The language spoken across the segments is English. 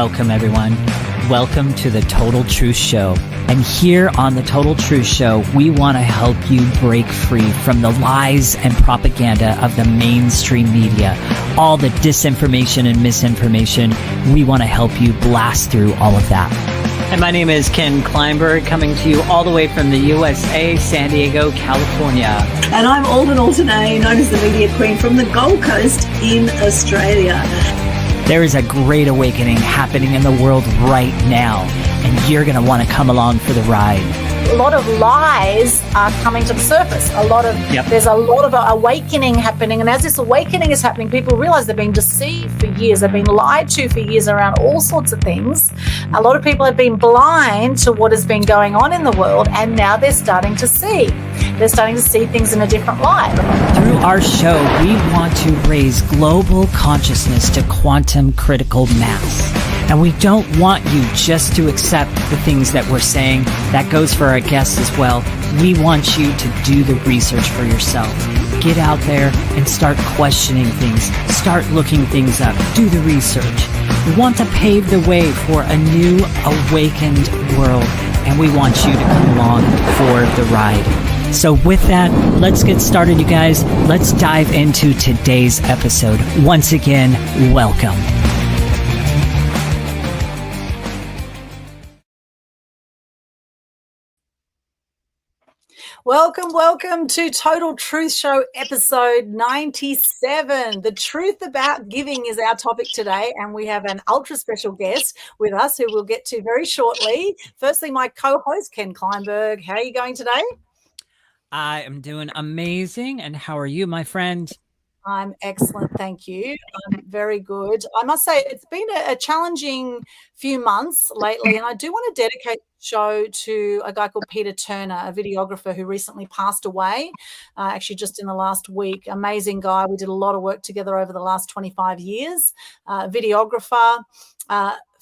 welcome everyone. Welcome to the Total Truth Show. And here on the Total Truth Show, we want to help you break free from the lies and propaganda of the mainstream media. All the disinformation and misinformation, we want to help you blast through all of that. And my name is Ken Kleinberg, coming to you all the way from the USA, San Diego, California. And I'm Aldwyn Altuney, known as the Media Queen from the Gold Coast in Australia. There is a great awakening happening in the world right now, and you're going to want to come along for the ride. A lot of lies are coming to the surface. There's a lot of awakening happening, and as this awakening is happening, people realize they've been deceived for years. They've been lied to for years around all sorts of things. A lot of people have been blind to what has been going on in the world, and now they're starting to see. They're starting to see things in a different light. Through our show, we want to raise global consciousness to quantum critical mass. And we don't want you just to accept the things that we're saying. That goes for our guests as well. We want you to do the research for yourself. Get out there and start questioning things. Start looking things up. Do the research. We want to pave the way for a new awakened world. And we want you to come along for the ride. So with that, let's get started, you guys. Let's dive into today's episode. Once again, welcome. Welcome to Total Truth Show episode 97. The truth about giving is our topic today, and we have an ultra special guest with us who we'll get to very shortly. Firstly, my co-host, Ken Kleinberg. How are you going today? I am doing amazing. And how are you, my friend? I'm excellent, thank you. I'm very good. I must say it's been a challenging few months lately, and I do want to dedicate the show to a guy called Peter Turner, a videographer who recently passed away, actually just in the last week. Amazing guy. We did a lot of work together over the last 25 years. Videographer.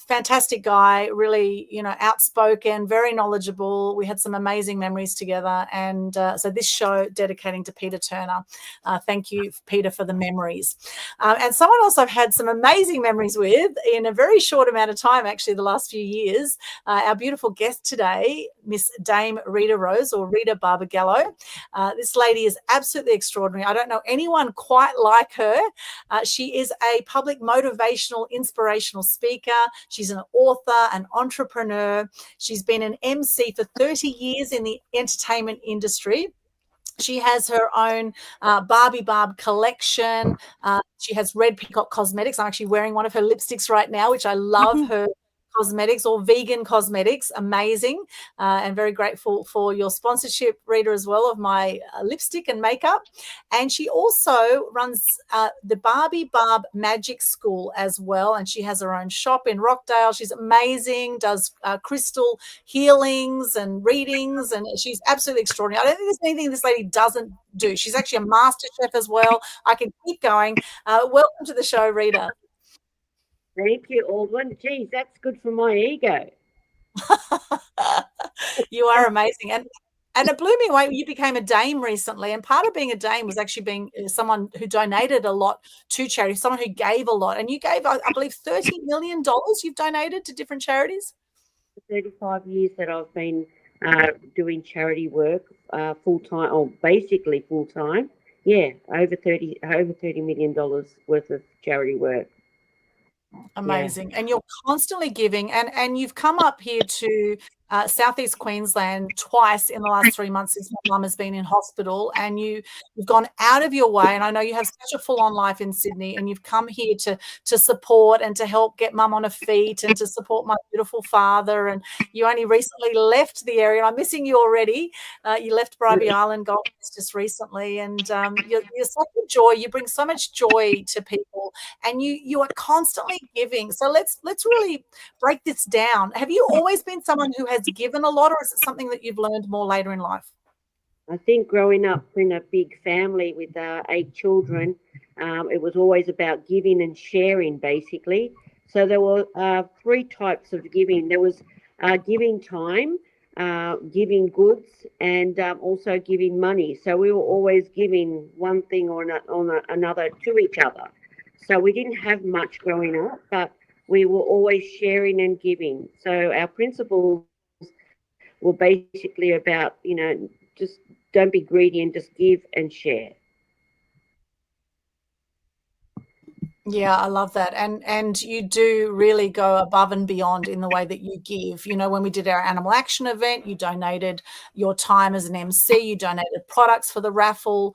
Fantastic guy, really, outspoken, very knowledgeable. We had some amazing memories together. And so this show dedicating to Peter Turner. Thank you, Peter, for the memories. And someone else I've had some amazing memories with in a very short amount of time, actually, the last few years. Our beautiful guest today, Miss Dame Rita Rose, or Rita Barbagallo. This lady is absolutely extraordinary. I don't know anyone quite like her. She is a public motivational, inspirational speaker. She's an author, an entrepreneur. She's been an MC for 30 years in the entertainment industry. She has her own Barbie Barb collection. She has Red Peacock Cosmetics. I'm actually wearing one of her lipsticks right now, which I love. Her cosmetics, or vegan cosmetics, amazing, and very grateful for your sponsorship, Rita, as well, of my lipstick and makeup. And she also runs the Barbie Barb Magic School as well, and she has her own shop in Rockdale. She's amazing, does crystal healings and readings, and she's absolutely extraordinary. I don't think there's anything this lady doesn't do. She's actually a master chef as well. I can keep going. Welcome to the show, Rita. Thank you, Aldwyn. Geez, that's good for my ego. You are amazing. And it blew me away. You became a dame recently, and part of being a dame was actually being someone who donated a lot to charity, someone who gave a lot. And you gave, I believe, $30 million you've donated to different charities? 35 years that I've been doing charity work full-time, or basically full-time. Yeah, over $30 million worth of charity work. Amazing. Yeah. And you're constantly giving, and you've come up here to Southeast Queensland twice in the last 3 months since my mum has been in hospital, and you've gone out of your way, and I know you have such a full-on life in Sydney, and you've come here to support and to help get mum on her feet and to support my beautiful father. And you only recently left the area, and I'm missing you already. You left Bribie Island, Gold Coast, just recently, and you're such a joy. You bring so much joy to people, and you are constantly giving. So let's really break this down. Have you always been someone who has given a lot, or is it something that you've learned more later in life? I think growing up in a big family with 8 children, it was always about giving and sharing, basically. So there were 3 types of giving. There was giving time, giving goods, and also giving money. So we were always giving one thing or another to each other. So we didn't have much growing up, but we were always sharing and giving. So our principles were basically about, just don't be greedy and just give and share. Yeah, I love that. And you do really go above and beyond in the way that you give. When we did our Animal Action event, you donated your time as an MC, you donated products for the raffle.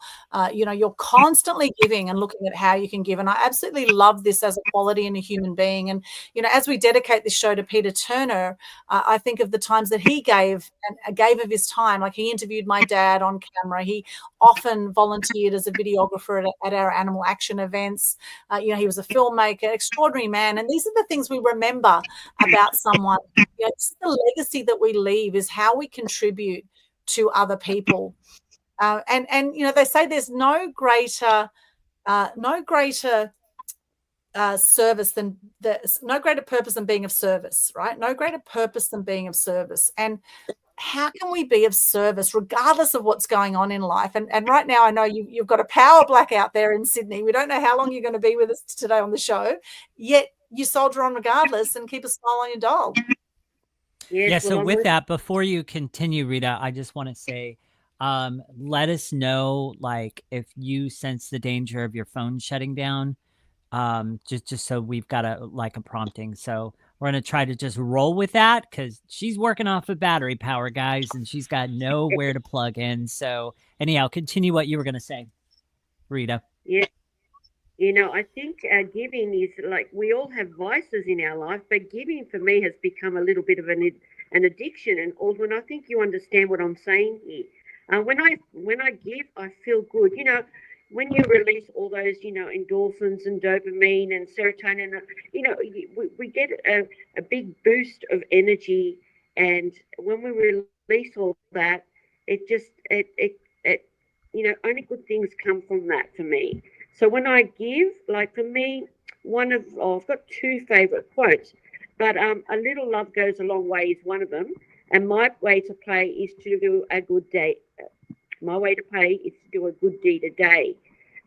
You're constantly giving and looking at how you can give. And I absolutely love this as a quality in a human being. And, as we dedicate this show to Peter Turner, I think of the times that he gave of his time. Like, he interviewed my dad on camera. He often volunteered as a videographer at our Animal Action events. He was a filmmaker, extraordinary man. And these are the things we remember about someone. It's the legacy that we leave, is how we contribute to other people. And they say there's no greater service than no greater purpose than being of service, right? No greater purpose than being of service. And how can we be of service regardless of what's going on in life? And right now, I know you've got a power blackout there in Sydney. We don't know how long you're going to be with us today on the show, yet you soldier on regardless and keep a smile on your doll. Yes, yeah, so with that, before you continue, Rita, I just want to say, let us know, like, if you sense the danger of your phone shutting down, just so we've got a prompting. So we're going to try to just roll with that, because she's working off of battery power, guys, and she's got nowhere to plug in. So anyhow, continue what you were going to say, Rita. Yeah. I think giving is like, we all have vices in our life, but giving for me has become a little bit of an addiction. And Aldwyn, I think you understand what I'm saying here. When I give, I feel good. When you release all those, endorphins and dopamine and serotonin, we get a big boost of energy. And when we release all that, only good things come from that for me. So when I give, like, for me, I've got two favorite quotes, but a little love goes a long way is one of them. And my way to play is to do a good day. My way to pay is to do a good deed a day.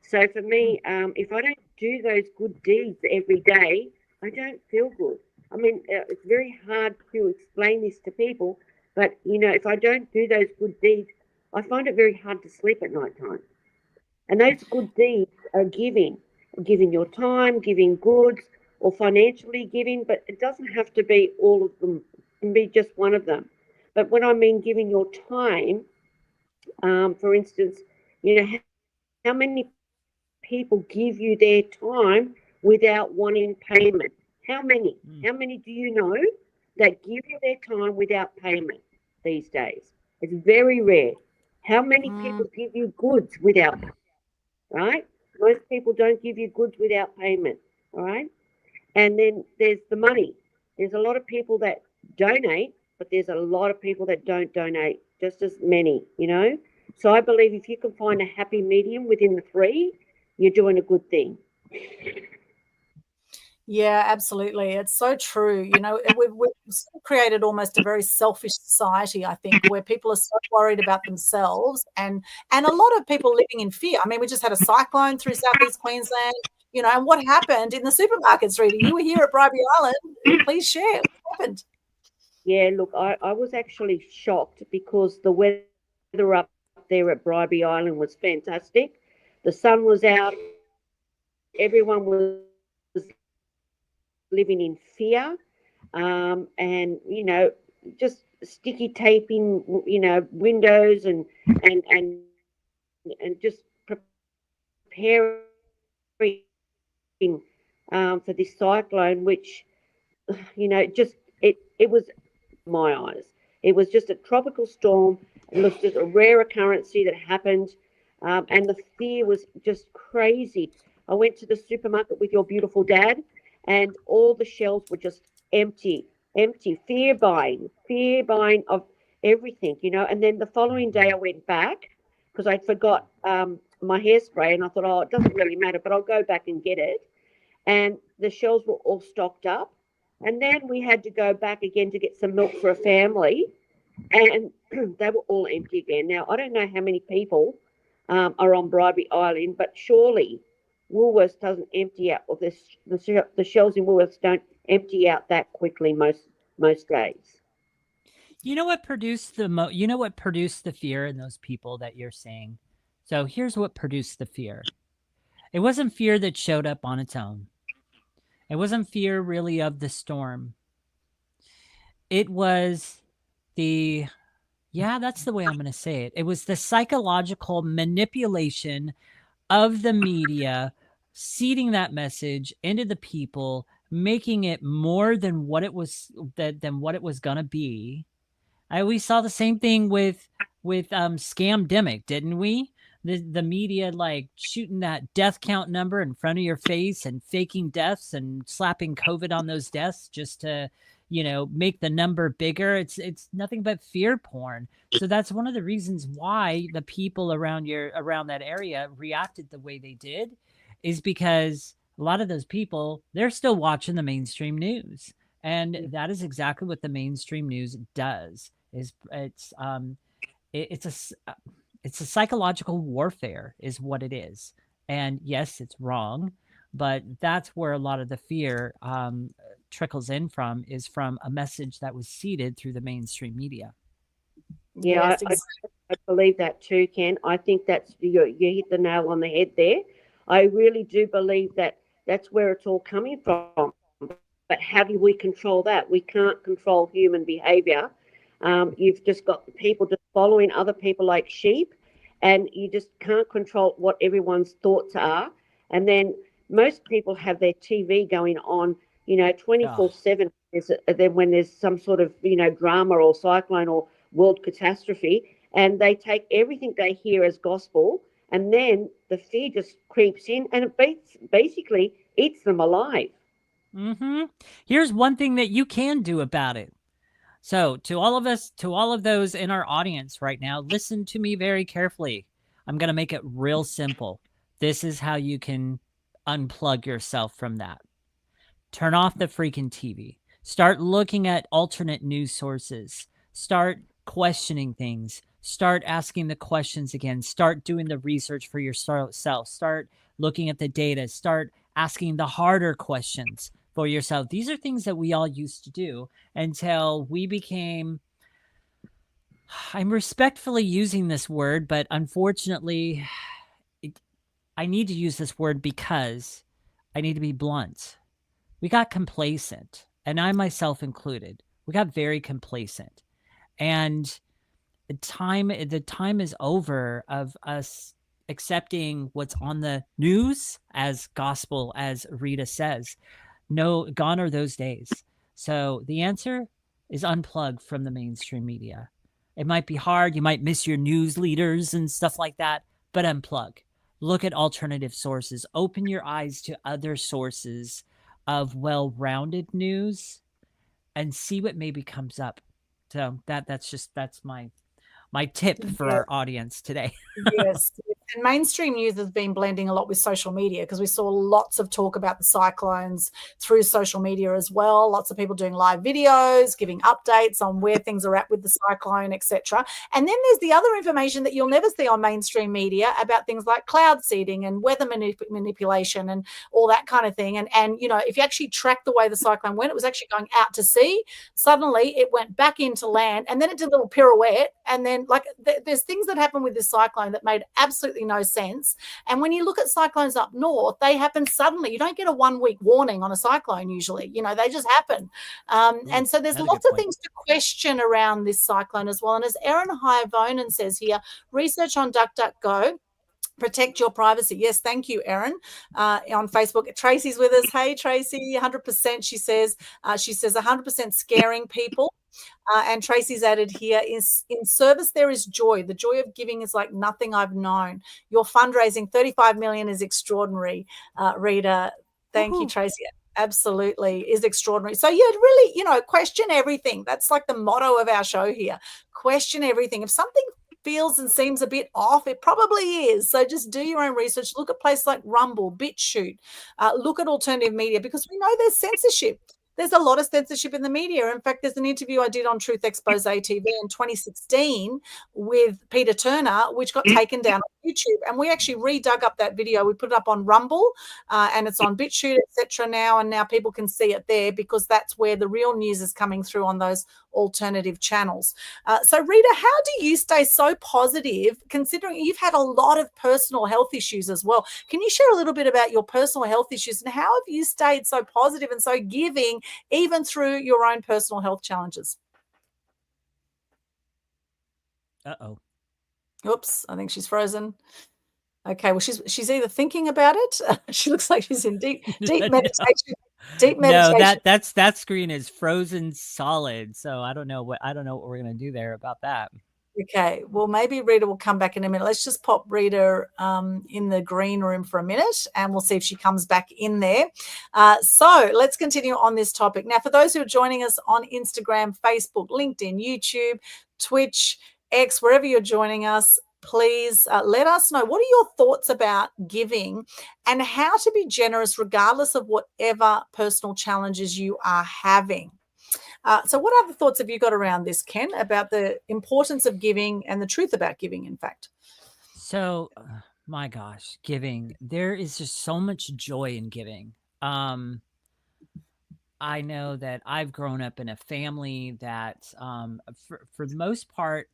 So for me, if I don't do those good deeds every day, I don't feel good. I mean, it's very hard to explain this to people, but, if I don't do those good deeds, I find it very hard to sleep at night time. And those good deeds are giving your time, giving goods, or financially giving, but it doesn't have to be all of them. It can be just one of them. But when I mean giving your time, for instance, how many people give you their time without wanting payment? How many? How many do you know that give you their time without payment these days? It's very rare. How many people give you goods without payment? Right? Most people don't give you goods without payment. All right? And then there's the money. There's a lot of people that donate, but there's a lot of people that don't donate, just as many, So I believe if you can find a happy medium within the three, you're doing a good thing. Yeah, absolutely. It's so true. We've created almost a very selfish society, I think, where people are so worried about themselves, and a lot of people living in fear. I mean, we just had a cyclone through southeast Queensland, and what happened in the supermarkets, Rita? You were here at Bribie Island. Please share what happened. Yeah, look, I was actually shocked because the weather up there at Bribie Island was fantastic. The sun was out. Everyone was living in fear, and just sticky taping, windows and just preparing for this cyclone, which it was my eyes. It was just a tropical storm. It was just a rare occurrence that happened, and the fear was just crazy. I went to the supermarket with your beautiful dad, and all the shelves were just empty, fear buying of everything, And then the following day I went back because I forgot my hairspray, and I thought, oh, it doesn't really matter, but I'll go back and get it. And the shelves were all stocked up. And then we had to go back again to get some milk for a family, and they were all empty again. Now, I don't know how many people are on Bribie Island, but surely Woolworths doesn't empty out, or the shelves in Woolworths don't empty out that quickly most days. You know what produced the fear in those people that you're saying? So here's what produced the fear. It wasn't fear that showed up on its own. It wasn't fear really of the storm. It was that's the way I'm going to say it. It was the psychological manipulation of the media, seeding that message into the people, making it more than what it was going to be. We saw the same thing with Scamdemic, didn't we? The media like shooting that death count number in front of your face and faking deaths and slapping COVID on those deaths just to, make the number bigger. It's nothing but fear porn. So that's one of the reasons why the people around that area reacted the way they did, is because a lot of those people, they're still watching the mainstream news. And that is exactly what the mainstream news does. It's a psychological warfare is what it is. And yes, it's wrong, but that's where a lot of the fear trickles in from, is from a message that was seeded through the mainstream media. Yeah, Yes, I believe that too, Ken. I think that's you hit the nail on the head there. I really do believe that that's where it's all coming from. But how do we control that? We can't control human behavior. You've just got people just following other people like sheep, and you just can't control what everyone's thoughts are. And then most people have their TV going on, 24/7. Then when there's some sort of, drama or cyclone or world catastrophe, and they take everything they hear as gospel, and then the fear just creeps in, and it basically eats them alive. Mm-hmm. Here's one thing that you can do about it. So, to all of those in our audience right now, listen to me very carefully. I'm going to make it real simple. This is how you can unplug yourself from that. Turn off the freaking TV. Start looking at alternate news sources. Start questioning things. Start asking the questions again. Start doing the research for yourself. Start looking at the data. Start asking the harder questions for yourself. These are things that we all used to do until we became, I'm respectfully using this word, but unfortunately, I need to use this word because I need to be blunt. We got complacent, and I myself included. We got very complacent. And the time is over of us accepting what's on the news as gospel, as Rita says. No, gone are those days. So the answer is unplug from the mainstream media. It might be hard. You might miss your news leaders and stuff like that, but unplug. Look at alternative sources. Open your eyes to other sources of well-rounded news and see what maybe comes up. So that's my tip for our audience today. Yes. And mainstream news has been blending a lot with social media, because we saw lots of talk about the cyclones through social media as well. Lots of people doing live videos, giving updates on where things are at with the cyclone, etc. And then there's the other information that you'll never see on mainstream media about things like cloud seeding and weather manipulation and all that kind of thing. And if you actually track the way the cyclone went, it was actually going out to sea. Suddenly it went back into land, and then it did a little pirouette. And then there's things that happen with this cyclone that made absolutely no sense. And when you look at cyclones up north, they happen suddenly. You don't get a 1 week warning on a cyclone usually. They just happen. And so there's lots of things to question around this cyclone as well. And as Erin Hivonen says here, research on DuckDuckGo. Protect your privacy. Yes, thank you, Erin. On Facebook, Tracy's with us. Hey, Tracy, 100%. She says 100% scaring people. And Tracy's added here, is in service there is joy. The joy of giving is like nothing I've known. Your fundraising, 35 million, is extraordinary. Rita, thank you, Tracy. Absolutely is extraordinary. So really, question everything. That's like the motto of our show here. Question everything. If something feels and seems a bit off, it probably is. So just do your own research. Look at places like Rumble, BitChute. Look at alternative media, because we know there's censorship. there's a lot of censorship in the media. In fact, there's an interview I did on Truth Expose TV in 2016 with Peter Turner, which got taken down on YouTube. And we actually redug up that video. We put it up on Rumble, and it's on BitChute, etc. now. And now people can see it there because that's where the real news is coming through on those alternative channels. So, Rita, how do you stay so positive considering you've had a lot of personal health issues as well? Can you share a little bit about your personal health issues and how have you stayed so positive and so giving even through your own personal health challenges? Uh-oh. Oops, I think she's frozen. Okay, well, she's either thinking about it. She looks like she's in deep meditation. Deep meditation. No, that screen is frozen solid. So I don't know what we're gonna do there about that. Okay, well, maybe Rita will come back in a minute. Let's just pop Rita in the green room for a minute, and we'll see if she comes back in there. So let's continue on this topic. Now, for those who are joining us on Instagram, Facebook, LinkedIn, YouTube, Twitch, X, wherever you're joining us, please let us know, what are your thoughts about giving and how to be generous regardless of whatever personal challenges you are having. So what other thoughts have you got around this, Ken, about the importance of giving and the truth about giving, in fact? So, my gosh, giving. There is just so much joy in giving. I know that I've grown up in a family that, for the most part,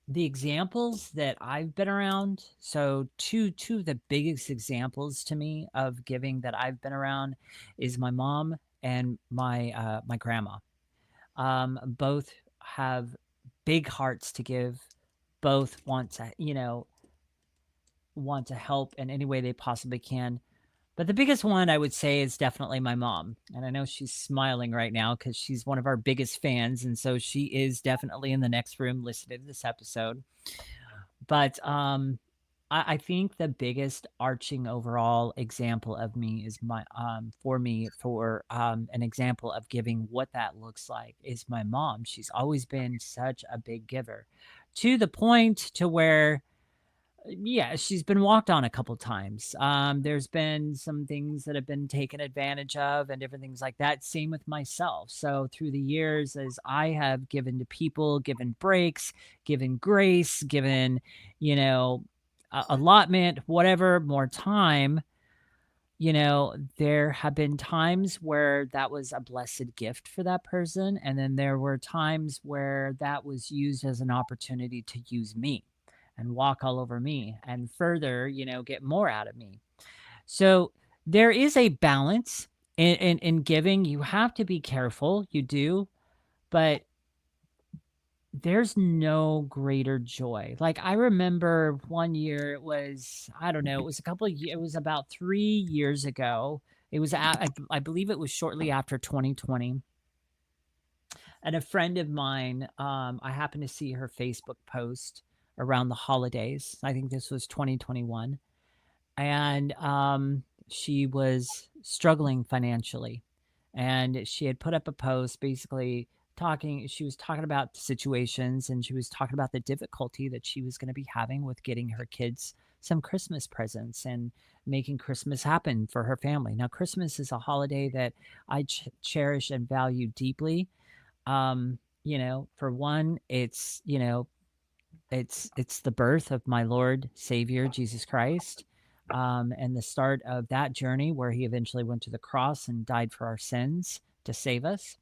the examples that I've been around, so two of the biggest examples to me of giving that I've been around is my mom and my grandma. Both have big hearts to give. Both want to help in any way they possibly can. But the biggest one I would say is definitely my mom. And I know she's smiling right now because she's one of our biggest fans. And so she is definitely in the next room listening to this episode. But I think the biggest arching overall example of me is an example of giving, what that looks like, is my mom. She's always been such a big giver, to the point to where, yeah, she's been walked on a couple times. There's been some things that have been taken advantage of and different things like that. Same with myself. So through the years, as I have given to people, given breaks, given grace, given, allotment, whatever, more time, there have been times where that was a blessed gift for that person. And then there were times where that was used as an opportunity to use me and walk all over me and further, get more out of me. So there is a balance in giving. You have to be careful. You do, but there's no greater joy. Like, I remember one year, it was about 3 years ago. It was, I believe it was shortly after 2020. And a friend of mine, I happened to see her Facebook post around the holidays. I think this was 2021. And she was struggling financially. And she had put up a post basically she was talking about situations, and she was talking about the difficulty that she was going to be having with getting her kids some Christmas presents and making Christmas happen for her family. Now, Christmas is a holiday that I cherish and value deeply. For one, it's the birth of my Lord Savior, Jesus Christ, and the start of that journey where he eventually went to the cross and died for our sins to save us.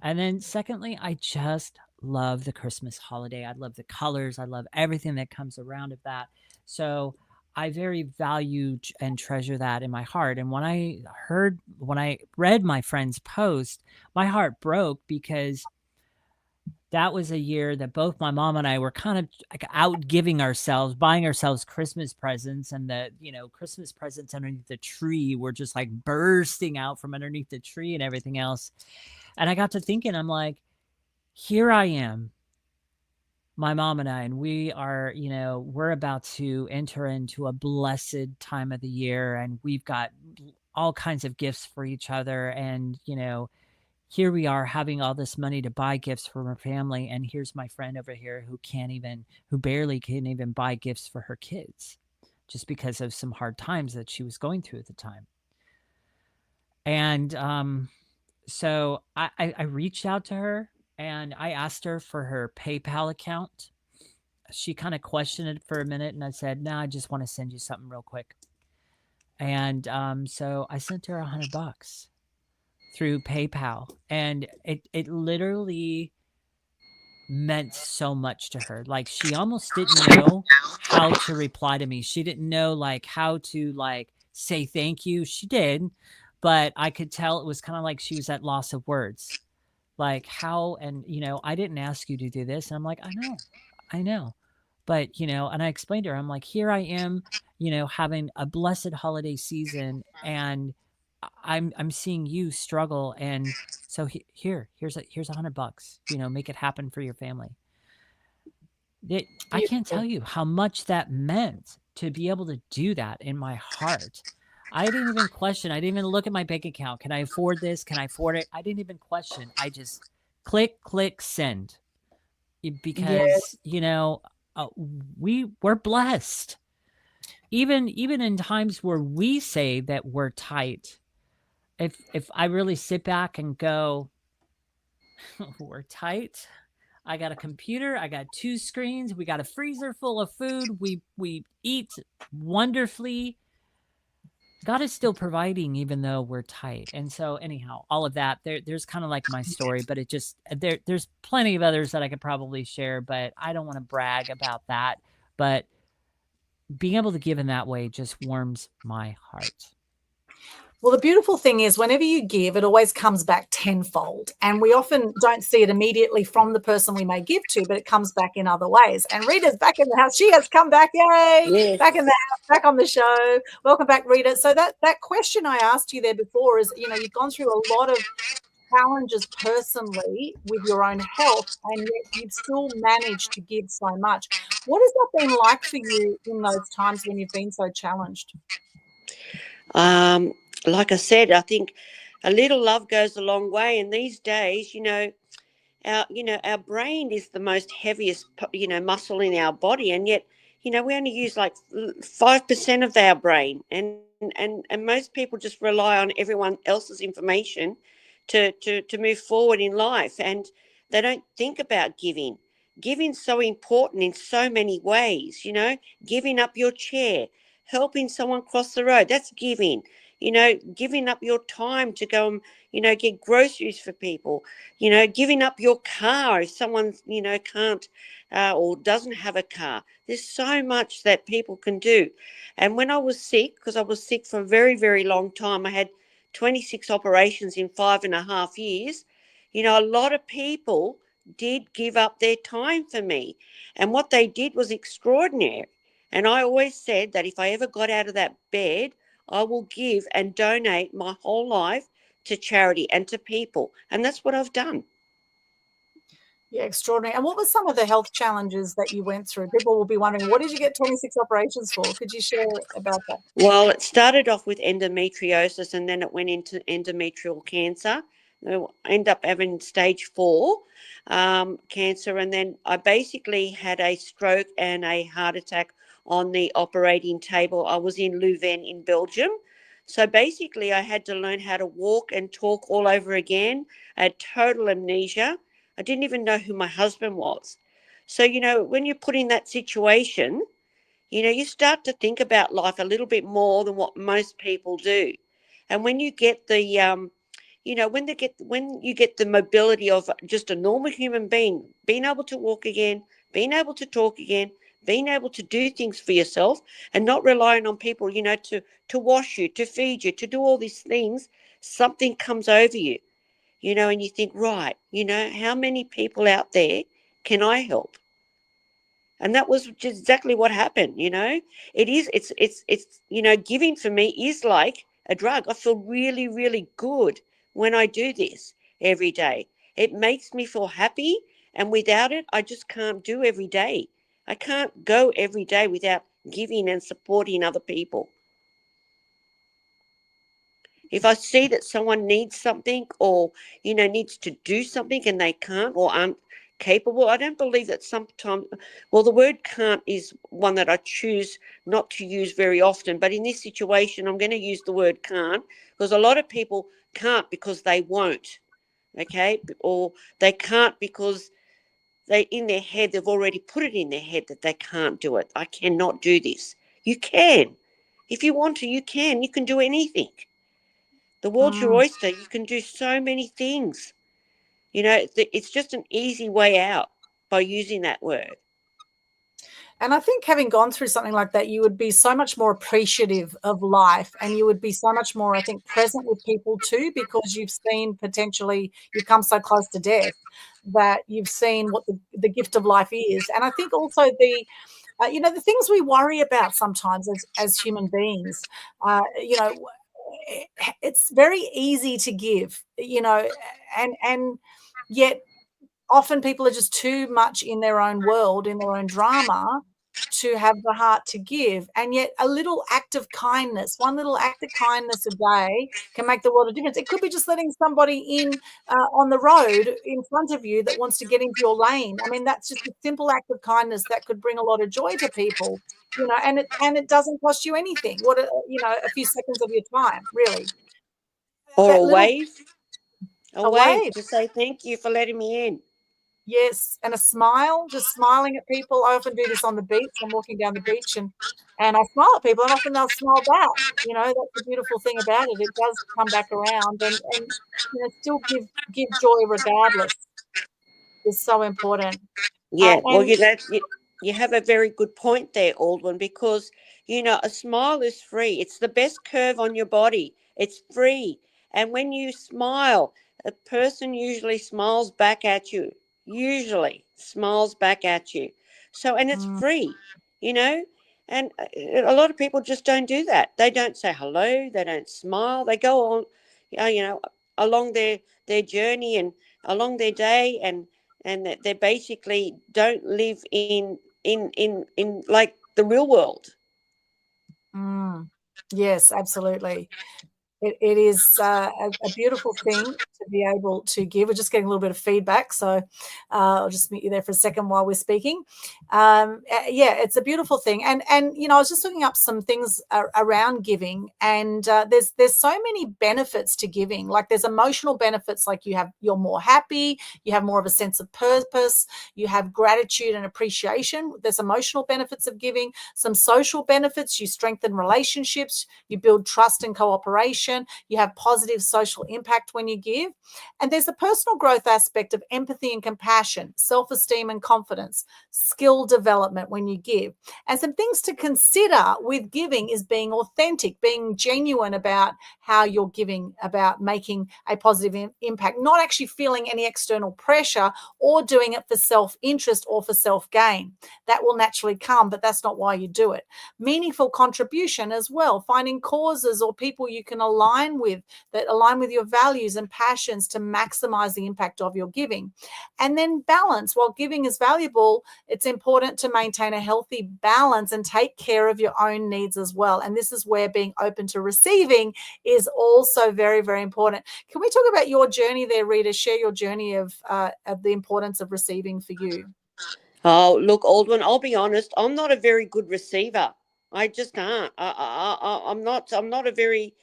And then secondly, I just love the Christmas holiday. I love the colors. I love everything that comes around of that. So I very value and treasure that in my heart. And when I read my friend's post, my heart broke, because that was a year that both my mom and I were kind of like out giving ourselves, buying ourselves Christmas presents, and the, Christmas presents underneath the tree were just like bursting out from underneath the tree and everything else. And I got to thinking, I'm like, here I am, my mom and I, and we are, we're about to enter into a blessed time of the year, and we've got all kinds of gifts for each other. And, here we are having all this money to buy gifts for her family. And here's my friend over here who barely can even buy gifts for her kids, just because of some hard times that she was going through at the time. And, So I reached out to her and I asked her for her PayPal account. She kind of questioned it for a minute, and I said, "No, I just want to send you something real quick." And so I sent her $100 through PayPal, and it literally meant so much to her. Like, she almost didn't know how to reply to me. She didn't know like how to like say thank you. She did, but I could tell it was kind of like she was at loss of words. Like, how, and I didn't ask you to do this. And I'm like, I know. But, and I explained to her, I'm like, here I am, having a blessed holiday season, and I'm seeing you struggle, and so here's $100. Make it happen for your family. I can't tell Beautiful. you how much that meant to be able to do that in my heart. I didn't even question. I didn't even look at my bank account. Can I afford this? Can I afford it? I didn't even question. I just click, send. Yeah. Because, we're blessed. Even in times where we say that we're tight, if I really sit back and go, we're tight. I got a computer. I got 2 screens. We got a freezer full of food. We eat wonderfully. God is still providing, even though we're tight. And so, anyhow, all of that, there's kind of like my story, but it just there's plenty of others that I could probably share, but I don't want to brag about that. But being able to give in that way just warms my heart. Well, the beautiful thing is whenever you give, it always comes back tenfold. And we often don't see it immediately from the person we may give to, but it comes back in other ways. And Rita's back in the house. She has come back. Yay. Yes. Back in the house, back on the show. Welcome back, Rita. So that question I asked you there before is, you've gone through a lot of challenges personally with your own health, and yet you've still managed to give so much. What has that been like for you in those times when you've been so challenged? Like I said, I think a little love goes a long way. And these days, our brain is the most heaviest muscle in our body, and yet we only use like 5% of our brain, and most people just rely on everyone else's information to move forward in life, and they don't think about giving's so important in so many ways. Giving up your chair, helping someone cross the road, that's giving. Giving up your time to go and get groceries for people, giving up your car if someone, can't or doesn't have a car. There's so much that people can do. And when I was sick, because I was sick for a very, very long time, I had 26 operations in 5.5 years. A lot of people did give up their time for me. And what they did was extraordinary. And I always said that if I ever got out of that bed, I will give and donate my whole life to charity and to people. And that's what I've done. Yeah, extraordinary. And what were some of the health challenges that you went through? People will be wondering, what did you get 26 operations for? Could you share about that? Well, it started off with endometriosis, and then it went into endometrial cancer. I ended up having stage 4 cancer, and then I basically had a stroke and a heart attack on the operating table. I was in Leuven in Belgium. So basically I had to learn how to walk and talk all over again. I had total amnesia. I didn't even know who my husband was. So, when you're put in that situation, you start to think about life a little bit more than what most people do. And when you get the when you get the mobility of just a normal human being, being able to walk again, being able to talk again, being able to do things for yourself and not relying on people, to wash you, to feed you, to do all these things, something comes over you, and you think, right, how many people out there can I help? And that was just exactly what happened. Giving for me is like a drug. I feel really, really good when I do this every day. It makes me feel happy, and without it, I just can't do every day. I can't go every day without giving and supporting other people. If I see that someone needs something or, needs to do something and they can't or aren't capable. I don't believe that sometimes, well, the word can't is one that I choose not to use very often, but in this situation, I'm going to use the word can't, because a lot of people can't because they won't, okay? Or they can't because they, in their head, they've already put it in their head that they can't do it. I cannot do this. You can. If you want to, you can. You can do anything. The world's your Mm. oyster. You can do so many things. You know, it's just an easy way out by using that word. And I think having gone through something like that, you would be so much more appreciative of life, and you would be so much more, I think, present with people too, because you've seen potentially, you've come so close to death that you've seen what the gift of life is. And I think also the things we worry about sometimes as human beings, it's very easy to give, and yet often people are just too much in their own world, in their own drama, to have the heart to give. And yet a little act of kindness, one little act of kindness a day can make the world of difference. It could be just letting somebody in on the road in front of you that wants to get into your lane. I mean, that's just a simple act of kindness that could bring a lot of joy to people, and it doesn't cost you anything. A few seconds of your time, really. Or That little a a wave wave. to say thank you for letting me in. Yes, and a smile, just smiling at people. I often do this on the beach. I'm walking down the beach and I smile at people, and often they'll smile back. That's the beautiful thing about it. It does come back around, and still give joy regardless is so important. Yeah, well, And you have a very good point there, Aldwyn, because, a smile is free. It's the best curve on your body. It's free. And when you smile, a person usually smiles back at you, usually smiles back at you. So, and it's mm, free, you know, and a lot of people just don't do that. They don't say hello. They don't smile. They go on, along their journey and along their day, and that they basically don't live in like the real world. mm, yes, absolutely. It is a beautiful thing to be able to give. We're just getting a little bit of feedback, so I'll just mute you there for a second while we're speaking. Yeah, it's a beautiful thing, and I was just looking up some things around giving, and there's so many benefits to giving. Like there's emotional benefits, like you're more happy, you have more of a sense of purpose, you have gratitude and appreciation. There's emotional benefits of giving. Some social benefits: you strengthen relationships, you build trust and cooperation, you have positive social impact when you give. And there's a personal growth aspect of empathy and compassion, self-esteem and confidence, skill development when you give. And some things to consider with giving is being authentic, being genuine about how you're giving, about making a positive impact, not actually feeling any external pressure or doing it for self-interest or for self-gain. That will naturally come, but that's not why you do it. Meaningful contribution as well, finding causes or people you can align with that align with your values and passions to maximize the impact of your giving. And then balance. While giving is valuable, it's important to maintain a healthy balance and take care of your own needs as well. And this is where being open to receiving is also very, very important. Can we talk about your journey there, Rita? Share your journey of the importance of receiving for you. Oh, look, Aldwyn, I'll be honest. I'm not a very good receiver. I just aren't. I'm not. I'm not a very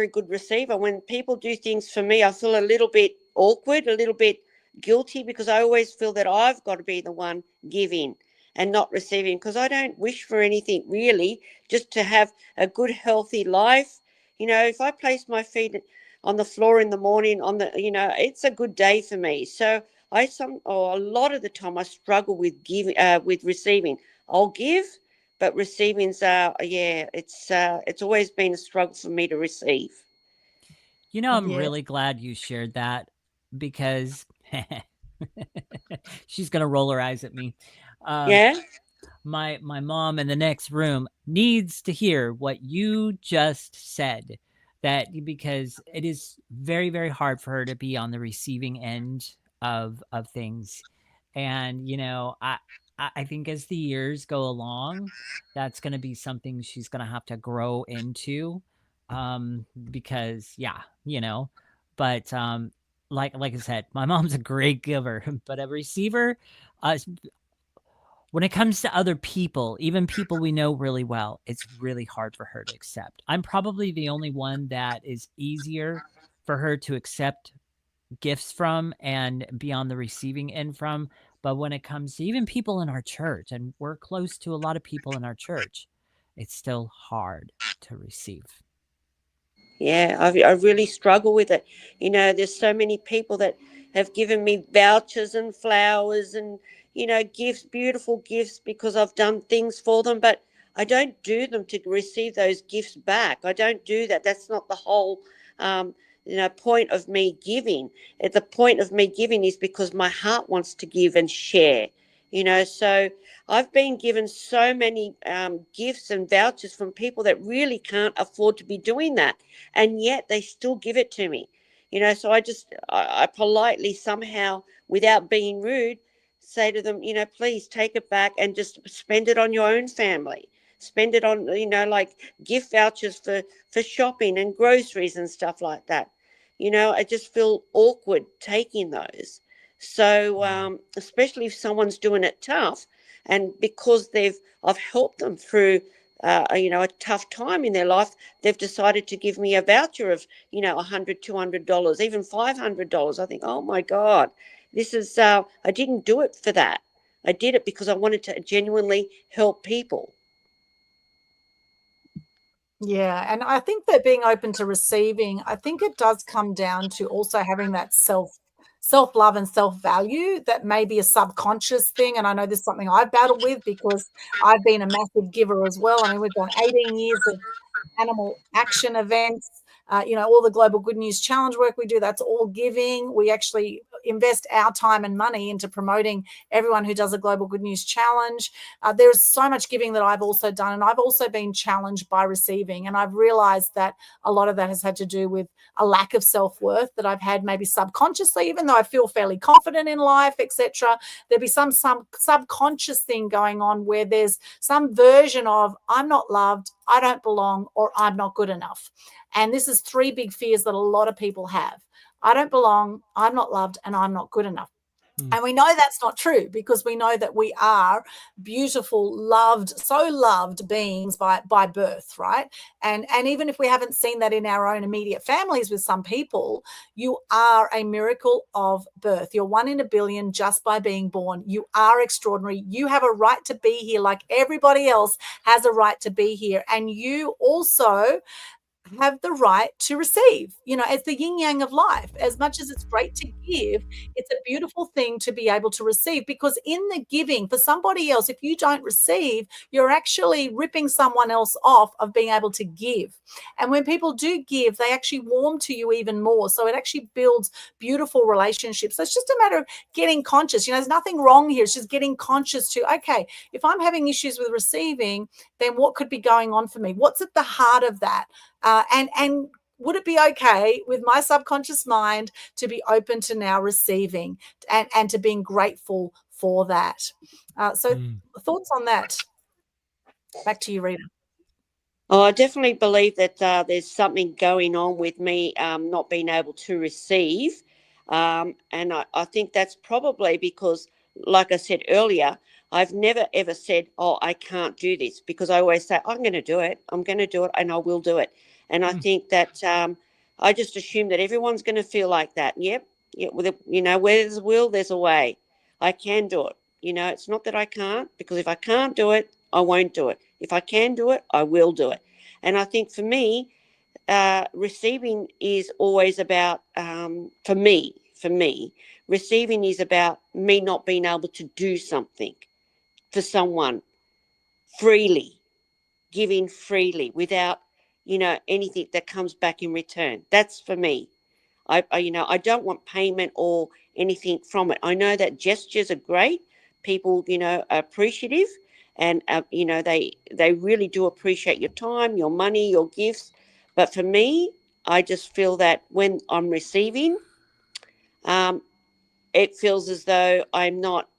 good receiver. When people do things for me, I feel a little bit awkward, a little bit guilty, because I always feel that I've got to be the one giving and not receiving, because I don't wish for anything really, just to have a good, healthy life. If I place my feet on the floor in the morning, it's a good day for me. So a lot of the time I struggle with giving, with receiving. I'll give, but receiving's it's always been a struggle for me to receive. I'm Yeah. really glad you shared that because she's gonna roll her eyes at me. Um, Yeah. my mom in the next room needs to hear what you just said. That because it is very, very hard for her to be on the receiving end of things, and I think as the years go along, that's going to be something she's going to have to grow into, because yeah, but like I said, my mom's a great giver, but a receiver, when it comes to other people, even people we know really well, it's really hard for her to accept. I'm probably the only one that is easier for her to accept gifts from and be on the receiving end from. But when it comes to even people in our church, and we're close to a lot of people in our church, it's still hard to receive. Yeah, I really struggle with it. There's so many people that have given me vouchers and flowers and, gifts, beautiful gifts because I've done things for them, but I don't do them to receive those gifts back. I don't do that. That's not the whole, um, point of me giving. The point of me giving is because my heart wants to give and share, so I've been given so many gifts and vouchers from people that really can't afford to be doing that, and yet they still give it to me. So I politely somehow, without being rude, say to them, please take it back and just spend it on your own family. Spend it on, like gift vouchers for shopping and groceries and stuff like that. I just feel awkward taking those. So especially if someone's doing it tough, and because I've helped them through a tough time in their life, they've decided to give me a voucher of, $100, $200, even $500. I think, oh my God, this is, I didn't do it for that. I did it because I wanted to genuinely help people. Yeah, and I think that being open to receiving, I think it does come down to also having that self-love and self-value that may be a subconscious thing. And I know this is something I've battled with because I've been a massive giver as well. I mean, we've done 18 years of animal action events, all the Global Good News Challenge work we do, that's all giving. We actually invest our time and money into promoting everyone who does a Global Good News Challenge. There's so much giving that I've also done, and I've also been challenged by receiving. And I've realized that a lot of that has had to do with a lack of self-worth that I've had maybe subconsciously, even though I feel fairly confident in life, etc. There'd be some subconscious thing going on where there's some version of I'm not loved, I don't belong, or I'm not good enough. And this is three big fears that a lot of people have. I don't belong, I'm not loved, and I'm not good enough. And we know that's not true because we know that we are beautiful, loved, so loved beings by birth, right? And even if we haven't seen that in our own immediate families with some people, you are a miracle of birth. You're 1 in a billion just by being born. You are extraordinary. You have a right to be here like everybody else has a right to be here. And you also have the right to receive. It's the yin yang of life. As much as it's great to give, it's a beautiful thing to be able to receive, because in the giving for somebody else, if you don't receive, you're actually ripping someone else off of being able to give. And when people do give, they actually warm to you even more. So it actually builds beautiful relationships. So it's just a matter of getting conscious. There's nothing wrong here. It's just getting conscious to, okay, if I'm having issues with receiving, then what could be going on for me? What's at the heart of that? And would it be okay with my subconscious mind to be open to now receiving and to being grateful for that? Thoughts on that? Back to you, Rita. Oh, I definitely believe that there's something going on with me not being able to receive. And I think that's probably because, like I said earlier, I've never ever said, oh, I can't do this, because I always say, I'm going to do it. I'm going to do it, and I will do it. And I think that I just assume that everyone's going to feel like that. Yep. Where there's a will, there's a way. I can do it. It's not that I can't, because if I can't do it, I won't do it. If I can do it, I will do it. And I think for me, receiving is always about, for me, receiving is about me not being able to do something for someone freely, giving freely without, anything that comes back in return. That's for me. I don't want payment or anything from it. I know that gestures are great. People, are appreciative, and they really do appreciate your time, your money, your gifts. But for me, I just feel that when I'm receiving, it feels as though I'm not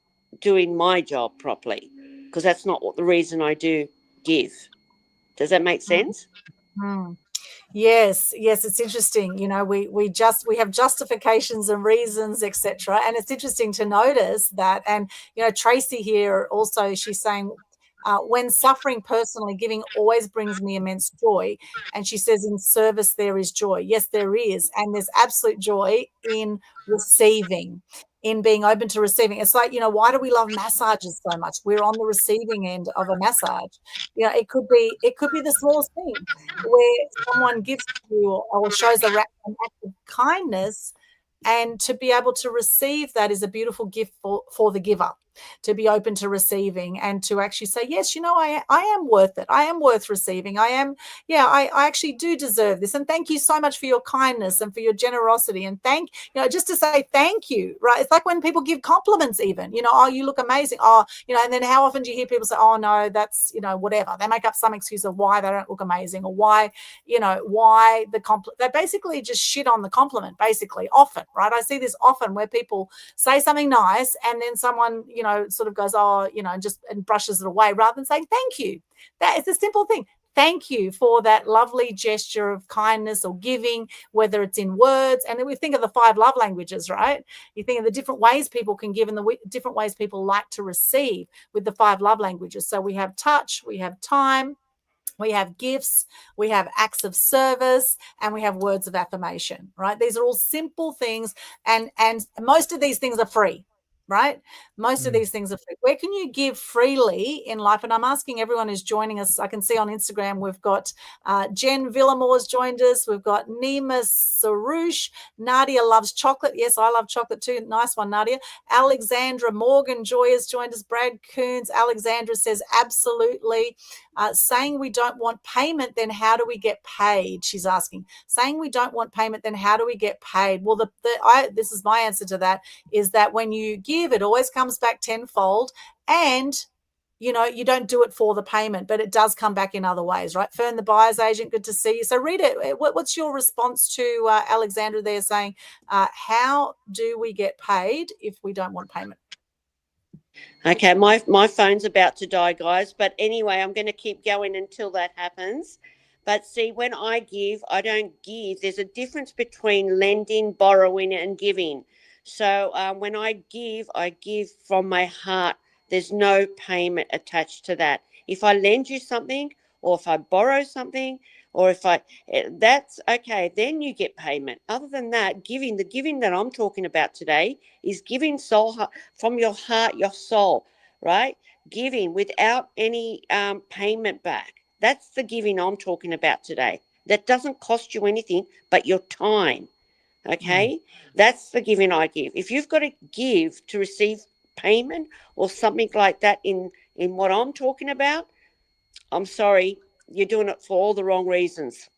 doing my job properly, because that's not what the reason I do give. Does that make sense? Mm. Yes, yes, it's interesting. You know, we have justifications and reasons, etc. And it's interesting to notice that. And you know, Tracy here also, she's saying, when suffering personally, giving always brings me immense joy. And she says, in service there is joy. Yes, there is, and there's absolute joy in receiving, in being open to receiving. It's like, you know, why do we love massages so much? We're on the receiving end of a massage. You know, it could be the smallest thing where someone gives you or shows an act of kindness, and to be able to receive that is a beautiful gift for the giver, to be open to receiving and to actually say, yes, you know, I am worth it. I am worth receiving. I actually do deserve this. And thank you so much for your kindness and for your generosity. And just to say thank you, right? It's like when people give compliments even, you know, oh, you look amazing. Oh, you know, and then how often do you hear people say, oh, no, that's, you know, whatever. They make up some excuse of why they don't look amazing or why they basically just shit on the compliment, basically, often, right? I see this often where people say something nice and then someone, you know, sort of goes, oh, you know, and brushes it away rather than saying thank you. That is a simple thing. Thank you for that lovely gesture of kindness or giving, whether it's in words. And then we think of the 5 love languages, right? You think of the different ways people can give and the different ways people like to receive with the 5 love languages. So we have touch, we have time, we have gifts, we have acts of service, and we have words of affirmation, right? These are all simple things, and most of these things are free, right? Most of these things are free. Where can you give freely in life? And I'm asking everyone who's joining us. I can see on Instagram we've got Jen Villamore's joined us. We've got Nima Sarush. Nadia loves chocolate. Yes, I love chocolate too. Nice one, Nadia. Alexandra Morgan Joy has joined us. Brad Coons. Alexandra says absolutely. Saying we don't want payment, then how do we get paid? She's asking. Saying we don't want payment, then how do we get paid? Well, this is my answer to that, is that when you give, it always comes back tenfold, and you know, you don't do it for the payment, but it does come back in other ways, right? Fern, the buyer's agent, good to see you. So Rita, what's your response to Alexandra there saying, how do we get paid if we don't want payment? Okay, my phone's about to die, guys. But anyway, I'm going to keep going until that happens. But see, when I give, I don't give. There's a difference between lending, borrowing, and giving. So when I give from my heart. There's no payment attached to that. If I lend you something, or if I borrow something, or if that's okay, then you get payment. Other than that, the giving that I'm talking about today is giving from your heart, your soul, right? Giving without any payment back. That's the giving I'm talking about today. That doesn't cost you anything but your time. Okay? That's the giving I give. If you've got to give to receive payment or something like that in what I'm talking about, I'm sorry, you're doing it for all the wrong reasons.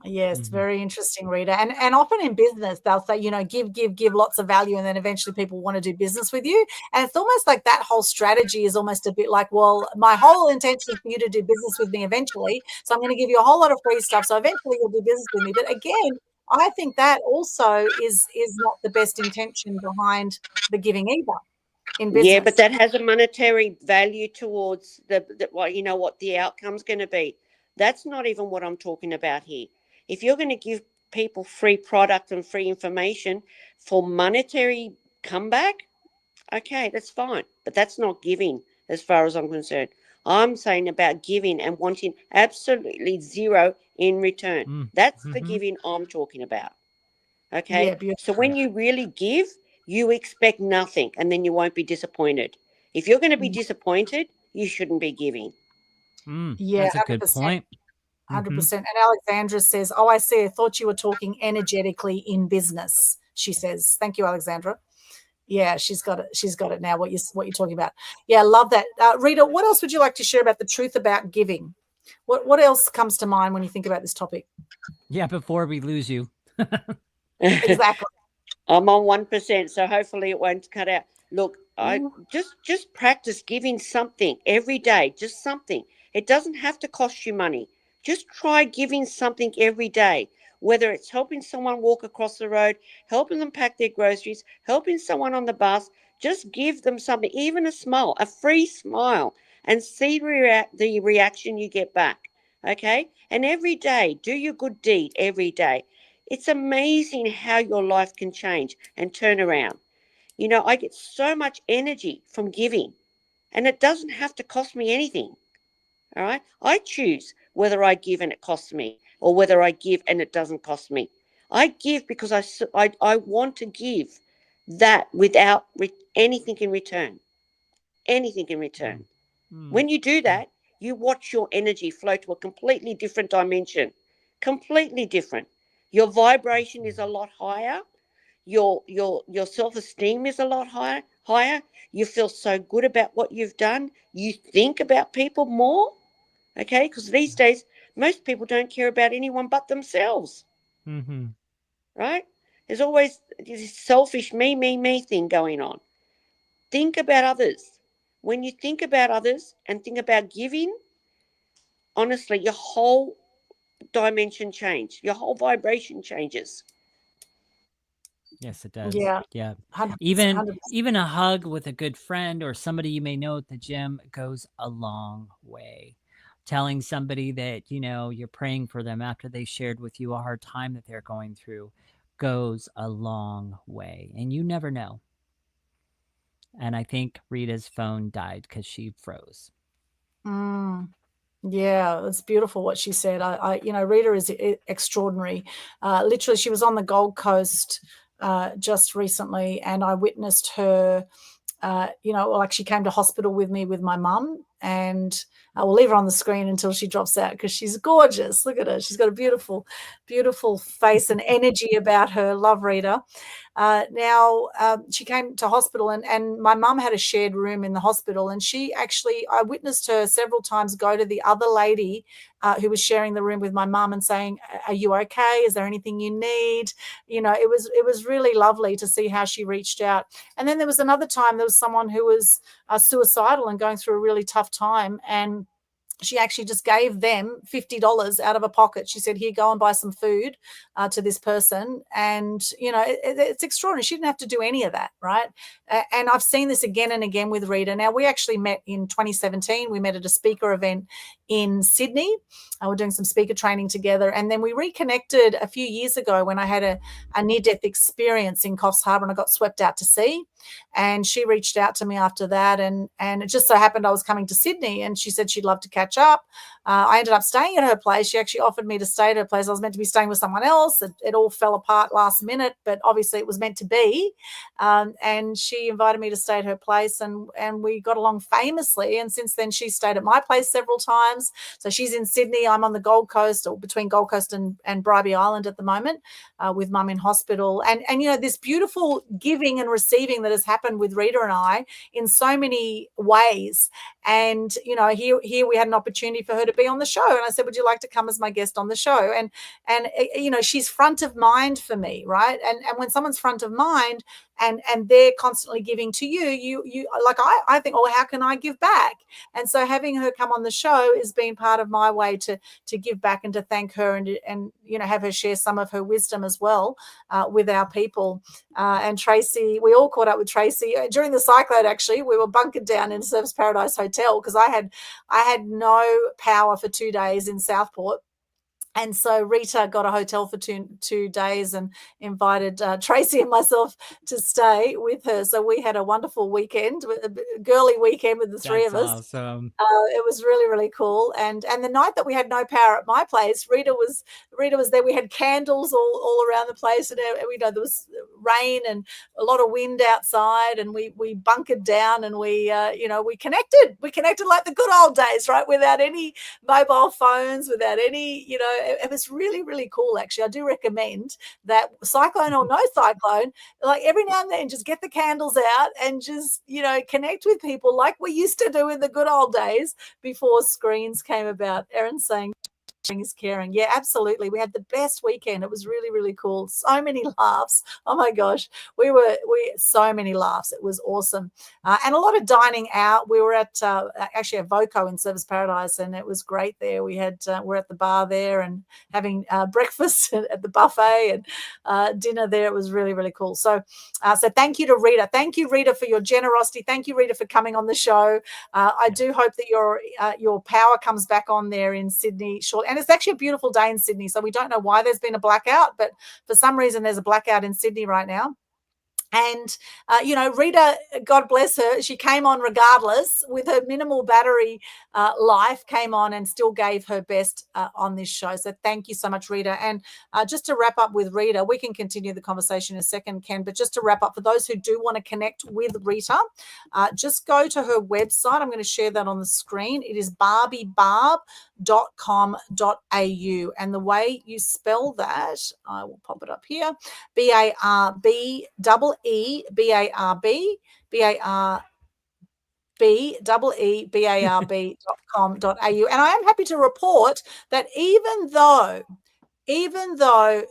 Yes, very interesting, Rita. And often in business, they'll say, you know, give lots of value, and then eventually people want to do business with you. And it's almost like that whole strategy is almost a bit like, well, my whole intention is for you to do business with me eventually, so I'm going to give you a whole lot of free stuff, so eventually you'll do business with me. But again, I think that also is not the best intention behind the giving either in business. Yeah, but that has a monetary value towards what the outcome's going to be. That's not even what I'm talking about here. If you're going to give people free product and free information for monetary comeback, okay, that's fine. But that's not giving as far as I'm concerned. I'm saying about giving and wanting absolutely zero in return. That's the giving I'm talking about. Okay? Yeah, so when you really give, you expect nothing, and then you won't be disappointed. If you're going to be disappointed, you shouldn't be giving. Yeah, that's a good 100%. point. 100%. And Alexandra says, oh, I see. I thought you were talking energetically in business, she says. Thank you, Alexandra. Yeah, she's got it. She's got it now, what you're talking about. Yeah, love that. Rita, what else would you like to share about the truth about giving? What else comes to mind when you think about this topic? Yeah, before we lose you. Exactly. I'm on 1%, so hopefully it won't cut out. Look, I just practice giving something every day, just something. It doesn't have to cost you money. Just try giving something every day, whether it's helping someone walk across the road, helping them pack their groceries, helping someone on the bus. Just give them something, even a smile, a free smile, and see the reaction you get back. Okay? And every day, do your good deed every day. It's amazing how your life can change and turn around. You know, I get so much energy from giving, and it doesn't have to cost me anything. All right? I choose whether I give and it costs me or whether I give and it doesn't cost me. I give because I want to give that without anything in return. Anything in return. When you do that, you watch your energy flow to a completely different dimension. Completely different. Your vibration is a lot higher. Your self-esteem is a lot higher. You feel so good about what you've done. You think about people more. Okay, because these days most people don't care about anyone but themselves. Mm-hmm. Right? There's always this selfish me thing going on. Think about others. When you think about others and think about giving, honestly, your whole dimension change, your whole vibration changes. Yes, it does. Yeah, Yeah. 100%. Even a hug with a good friend or somebody you may know at the gym goes a long way. Telling somebody that, you're praying for them after they shared with you a hard time that they're going through goes a long way. And you never know. And I think Rita's phone died because she froze. Yeah, it's beautiful what she said. Rita is extraordinary. Literally, she was on the Gold Coast just recently, and I witnessed her. Like she came to hospital with me with my mum, and we'll leave her on the screen until she drops out because she's gorgeous. Look at her; she's got a beautiful, beautiful face and energy about her. Love Rita. She came to hospital, and my mum had a shared room in the hospital, and I witnessed her several times go to the other lady who was sharing the room with my mum and saying, "Are you okay? Is there anything you need?" It was really lovely to see how she reached out. And then there was another time there was someone who was suicidal and going through a really tough time, and she actually just gave them $50 out of her pocket. She said, "Here, go and buy some food to this person." And, it's extraordinary. She didn't have to do any of that, right? And I've seen this again and again with Rita. Now, we actually met in 2017. We met at a speaker event in Sydney. We're doing some speaker training together. And then we reconnected a few years ago when I had a near-death experience in Coffs Harbour and I got swept out to sea. And she reached out to me after that. And it just so happened I was coming to Sydney, and she said she'd love to catch up. I ended up staying at her place. She actually offered me to stay at her place. I was meant to be staying with someone else. It all fell apart last minute, but obviously it was meant to be. And she invited me to stay at her place, and we got along famously. And since then, she stayed at my place several times. So she's in Sydney. I'm on the Gold Coast, or between Gold Coast and Bribie Island at the moment, with Mum in hospital. And this beautiful giving and receiving that has happened with Rita and I in so many ways. And here we had an opportunity for her to be on the show, and I said, "Would you like to come as my guest on the show?" And she's front of mind for me, right? And when someone's front of mind and they're constantly giving to you like, I think, "Oh, how can I give back?" And so having her come on the show has been part of my way to give back and to thank her and have her share some of her wisdom as well with our people. And Tracy, we all caught up with Tracy during the cyclone. Actually, we were bunkered down in Surfers Paradise Hotel because I had no power for 2 days in Southport. And so Rita got a hotel for two days and invited Tracy and myself to stay with her. So we had a wonderful weekend, a girly weekend with the three of us. Awesome. It was really, really cool. And the night that we had no power at my place, Rita was there. We had candles all around the place, and there was rain and a lot of wind outside, and we bunkered down, and we connected. We connected like the good old days, right? Without any mobile phones, without any, it was really, really cool. Actually, I do recommend that, cyclone or no cyclone, like every now and then just get the candles out and just, connect with people like we used to do in the good old days before screens came about. Erin's saying, is caring. Yeah, absolutely. We had the best weekend. It was really, really cool. So many laughs. Oh my gosh. We so many laughs. It was awesome. And a lot of dining out. We were at actually at Voco in Service Paradise, and it was great there. We had we're at the bar there and having breakfast at the buffet and dinner there. It was really, really cool. So thank you to Rita. Thank you, Rita, for your generosity. Thank you, Rita, for coming on the show. I do hope that your power comes back on there in Sydney shortly. And it's actually a beautiful day in Sydney. So we don't know why there's been a blackout, but for some reason there's a blackout in Sydney right now. And, Rita, God bless her, she came on regardless with her minimal battery life, came on and still gave her best on this show. So thank you so much, Rita. And just to wrap up with Rita, we can continue the conversation in a second, Ken, but just to wrap up, for those who do want to connect with Rita, just go to her website. I'm going to share that on the screen. It is barbiebarb.com.au. And the way you spell that, I will pop it up here, BARBEEBARB.com.au. And I am happy to report that even though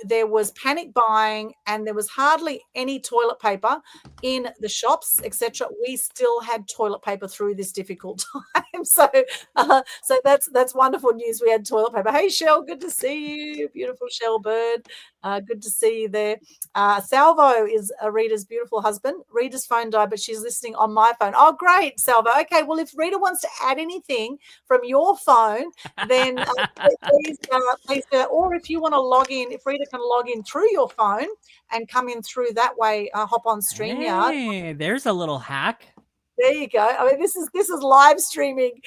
there was panic buying and there was hardly any toilet paper in the shops, etc., we still had toilet paper through this difficult time. So that's wonderful news. We had toilet paper. Hey, Shell, good to see you. Beautiful Shell Bird. Good to see you there. Salvo is Rita's beautiful husband. Rita's phone died, but she's listening on my phone. Oh, great, Salvo. Okay, well, if Rita wants to add anything from your phone, then please do that. Or if you want to log in, if Rita can log in through your phone and come in through that way, hop on StreamYard. Hey, there's a little hack. There you go. I mean, this is live streaming,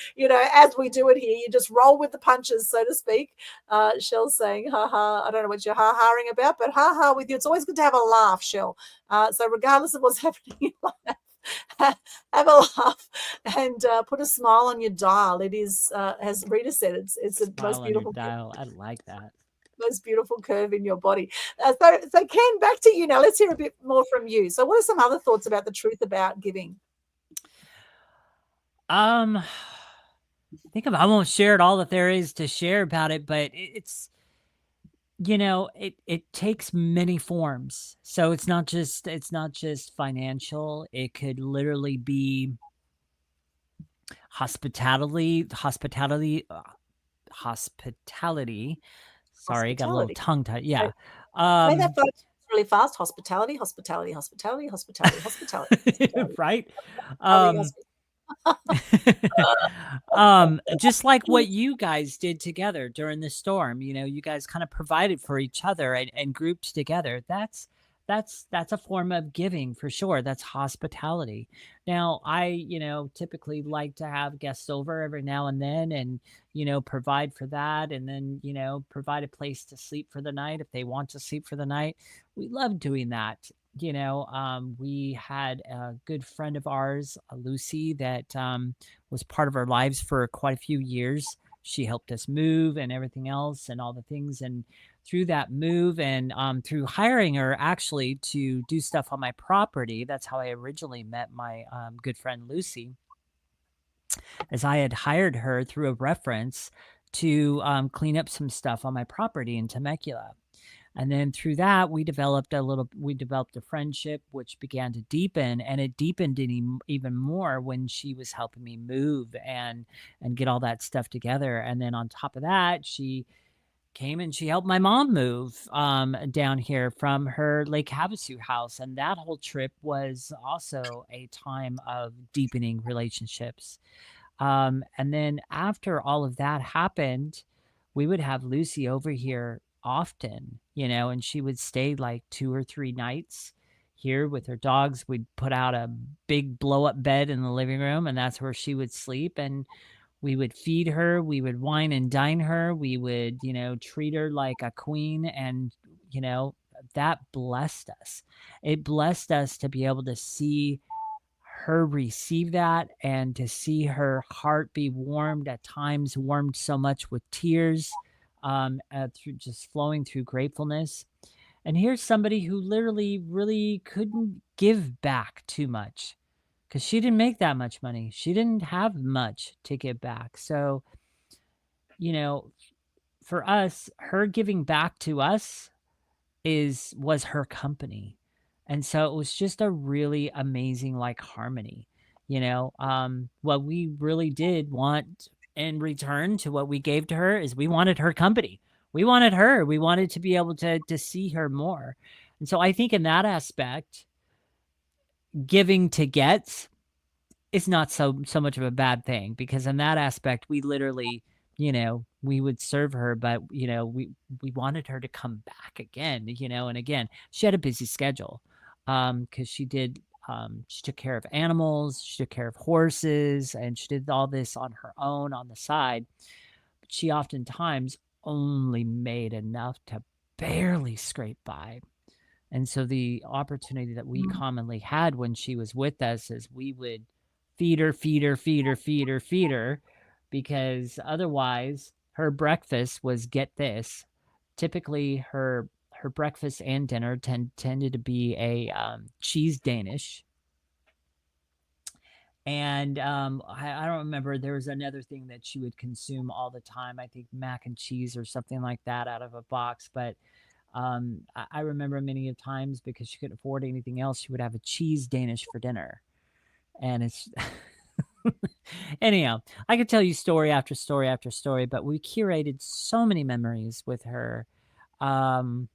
as we do it here. You just roll with the punches, so to speak. Shell's saying, ha ha. I don't know what you're ha-haing about, but ha ha with you. It's always good to have a laugh, Shell. So regardless of what's happening in life, have a laugh and put a smile on your dial. It is, as Rita said, it's the most beautiful dial. I like that. Most beautiful curve in your body. So Ken, back to you now. Let's hear a bit more from you. So what are some other thoughts about the truth about giving? I won't share it all that there is to share about it, but it's, it takes many forms. So it's not just financial. It could literally be hospitality. Sorry, got a little tongue tied. Yeah. Say that really fast. Hospitality. Right. Just like what you guys did together during the storm, you guys kind of provided for each other and grouped together. That's a form of giving for sure. That's hospitality. Now, I, typically like to have guests over every now and then and, provide for that. And then, provide a place to sleep for the night if they want to sleep for the night. We love doing that. We had a good friend of ours, Lucy, that was part of our lives for quite a few years. She helped us move and everything else and all the things. And through that move and through hiring her actually to do stuff on my property, that's how I originally met my good friend Lucy, as I had hired her through a reference to clean up some stuff on my property in Temecula. And then through that, we developed a friendship, which began to deepen, and it deepened even more when she was helping me move and get all that stuff together. And then on top of that, she came and she helped my mom move down here from her Lake Havasu house. And that whole trip was also a time of deepening relationships. And then after all of that happened, we would have Lucy over here often, and she would stay like 2 or 3 nights here with her dogs. We'd put out a big blow up bed in the living room, and that's where she would sleep. And we would feed her, we would wine and dine her, we would, treat her like a queen. And, that blessed us. It blessed us to be able to see her receive that and to see her heart be warmed, at times warmed so much with tears, through just flowing through gratefulness. And here's somebody who literally really couldn't give back too much because she didn't make that much money. She didn't have much to give back. So, for us, her giving back to us was her company. And so it was just a really amazing like harmony, what we really did want in return to what we gave to her is we wanted her company. We wanted her. We wanted to be able to see her more. And so I think in that aspect, giving to get is not so much of a bad thing, because in that aspect we literally, we would serve her, but we wanted her to come back again, and again, she had a busy schedule, because she took care of animals, she took care of horses, and she did all this on her own on the side. But she oftentimes only made enough to barely scrape by. And so the opportunity that we commonly had when she was with us is we would feed her, because otherwise her breakfast was, get this, typically her breakfast and dinner tended to be a cheese Danish. And I don't remember, there was another thing that she would consume all the time. I think mac and cheese or something like that out of a box. But I remember many of times, because she couldn't afford anything else, she would have a cheese Danish for dinner. And it's anyhow, I could tell you story after story after story, but we curated so many memories with her. And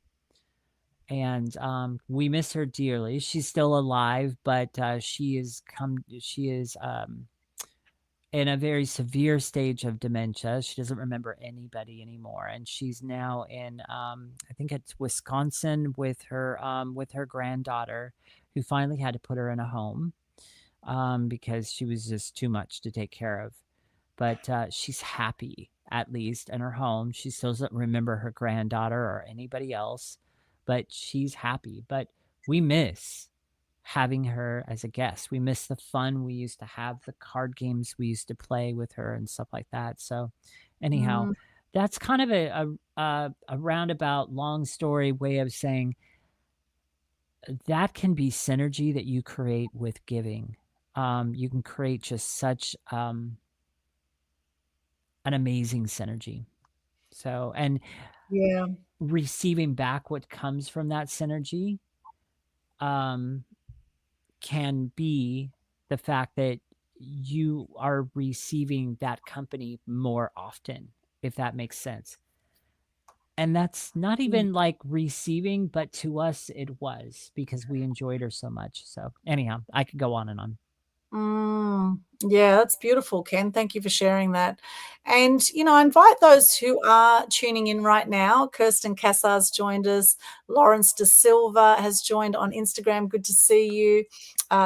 we miss her dearly. She's still alive, but she is in a very severe stage of dementia. She doesn't remember anybody anymore, and she's now in I think it's Wisconsin with her granddaughter, who finally had to put her in a home because she was just too much to take care of. But she's happy, at least, in her home. She still doesn't remember her granddaughter or anybody else, but she's happy. But we miss having her as a guest. We miss the fun we used to have, the card games we used to play with her and stuff like that. So anyhow, that's kind of a roundabout long story way of saying that can be synergy that you create with giving. You can create just such an amazing synergy. So, and receiving back what comes from that synergy can be the fact that you are receiving that company more often, if that makes sense. And that's not even like receiving, but to us it was, because we enjoyed her so much. So anyhow, I could go on and on. Yeah, that's beautiful, Ken. Thank you for sharing that. And, I invite those who are tuning in right now. Kirsten Cassar's joined us. Lawrence De Silva has joined on Instagram. Good to see you.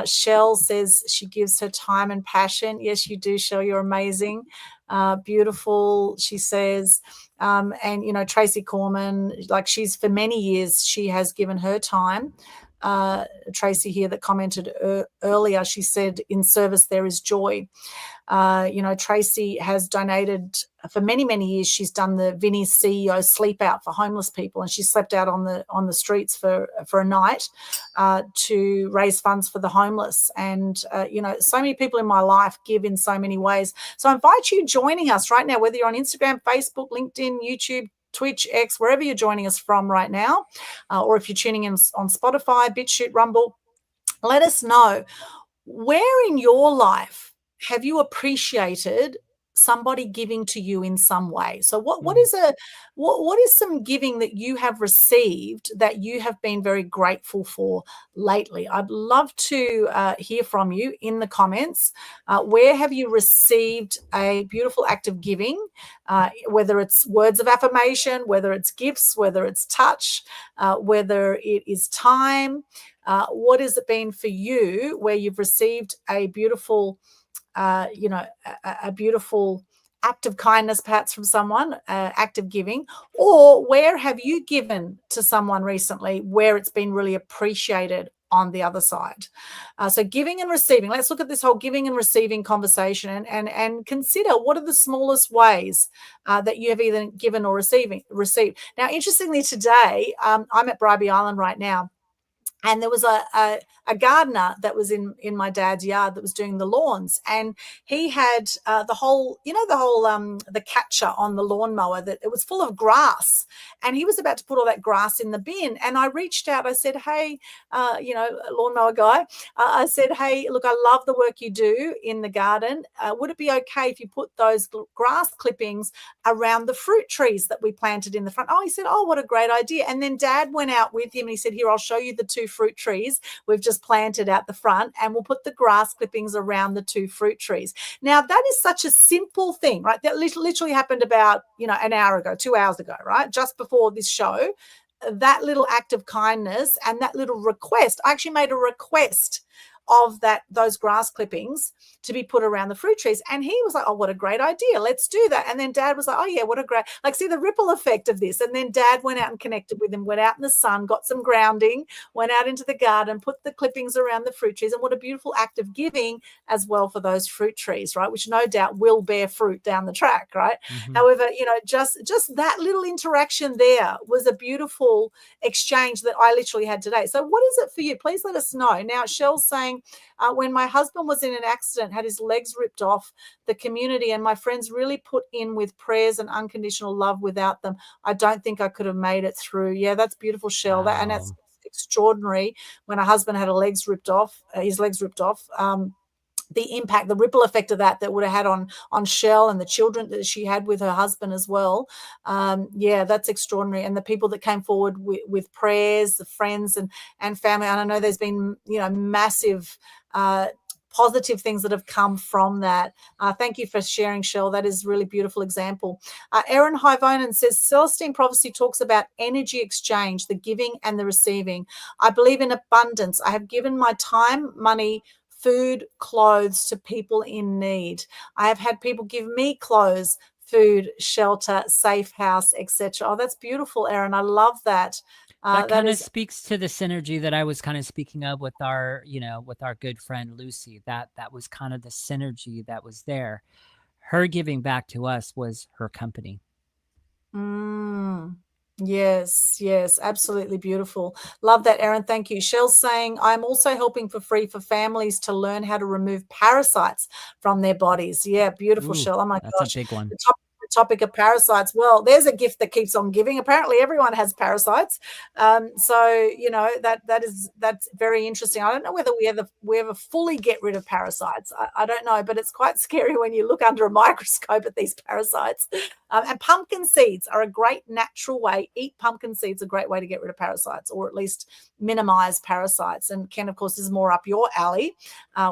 Shell says she gives her time and passion. Yes, you do, Shell. You're amazing. Beautiful, she says. And, Tracy Corman, like she's for many years, she has given her time. Tracy here that commented earlier, she said, in service there is joy. Tracy has donated for many, many years. She's done the Vinnie CEO sleep out for homeless people, and she slept out on the streets for a night to raise funds for the homeless. And so many people in my life give in so many ways. So I invite you joining us right now, whether you're on Instagram, Facebook, LinkedIn, YouTube, Twitch, X, wherever you're joining us from right now, or if you're tuning in on Spotify, BitChute, Rumble, let us know, where in your life have you appreciated somebody giving to you in some way? So what is some giving that you have received that you have been very grateful for lately? I'd love to hear from you in the comments. Where have you received a beautiful act of giving, whether it's words of affirmation, whether it's gifts, whether it's touch, whether it is time? What has it been for you where you've received a beautiful a beautiful act of kindness, perhaps from someone, act of giving, or where have you given to someone recently where it's been really appreciated on the other side? So giving and receiving, let's look at this whole giving and receiving conversation and consider, what are the smallest ways that you have either given or received. Now, interestingly, today, I'm at Bribie Island right now, and there was a gardener that was in my dad's yard that was doing the lawns, and he had the whole the catcher on the lawnmower, that it was full of grass, and he was about to put all that grass in the bin. And I reached out, I said, hey, lawnmower guy, I said, hey, look, I love the work you do in the garden. Would it be okay if you put those grass clippings around the fruit trees that we planted in the front? Oh, he said, oh, what a great idea. And then Dad went out with him and he said, here, I'll show you the 2 fruit trees we've just planted out the front, and we'll put the grass clippings around the 2 fruit trees. Now, that is such a simple thing, right? That literally happened about, an hour ago, 2 hours ago, right? Just before this show. That little act of kindness and that little request, I actually made a request of those grass clippings to be put around the fruit trees. And he was like, oh, what a great idea. Let's do that. And then Dad was like, oh, yeah, what a great, see the ripple effect of this. And then Dad went out and connected with him, went out in the sun, got some grounding, went out into the garden, put the clippings around the fruit trees. And what a beautiful act of giving as well for those fruit trees, right? Which no doubt will bear fruit down the track, right? Mm-hmm. However, just that little interaction there was a beautiful exchange that I literally had today. So what is it for you? Please let us know. Now, Shell's saying, when my husband was in an accident, had his legs ripped off, the community and my friends really put in with prayers and unconditional love. Without them, I don't think I could have made it through. Yeah, that's beautiful, Shell. Wow. And that's extraordinary. When a husband had his legs ripped off, the impact, the ripple effect of that would have had on Shell and the children that she had with her husband as well. That's extraordinary. And the people that came forward with prayers, the friends and family. And I know there's been, massive positive things that have come from that. Thank you for sharing, Shell. That is a really beautiful example. Erin Hivonen says, Celestine prophecy talks about energy exchange, the giving and the receiving. I believe in abundance. I have given my time, money, food, clothes to people in need. I have had people give me clothes, food, shelter, safe house, etc. Oh, that's beautiful, Erin. I love that. That kind of speaks to the synergy that I was kind of speaking of with our, with our good friend Lucy. That was kind of the synergy that was there. Her giving back to us was her company. Yes, absolutely beautiful. Love that, Erin. Thank you. Shell's saying, I'm also helping for free for families to learn how to remove parasites from their bodies. Yeah, beautiful. Ooh, Shell. Oh my gosh. That's a big one. The topic of parasites. Well, there's a gift that keeps on giving. Apparently everyone has parasites. That's very interesting. I don't know whether we ever fully get rid of parasites. I don't know, but it's quite scary when you look under a microscope at these parasites. And pumpkin seeds are a great natural way. Eat pumpkin seeds, a great way to get rid of parasites, or at least minimize parasites. And Ken, of course, is more up your alley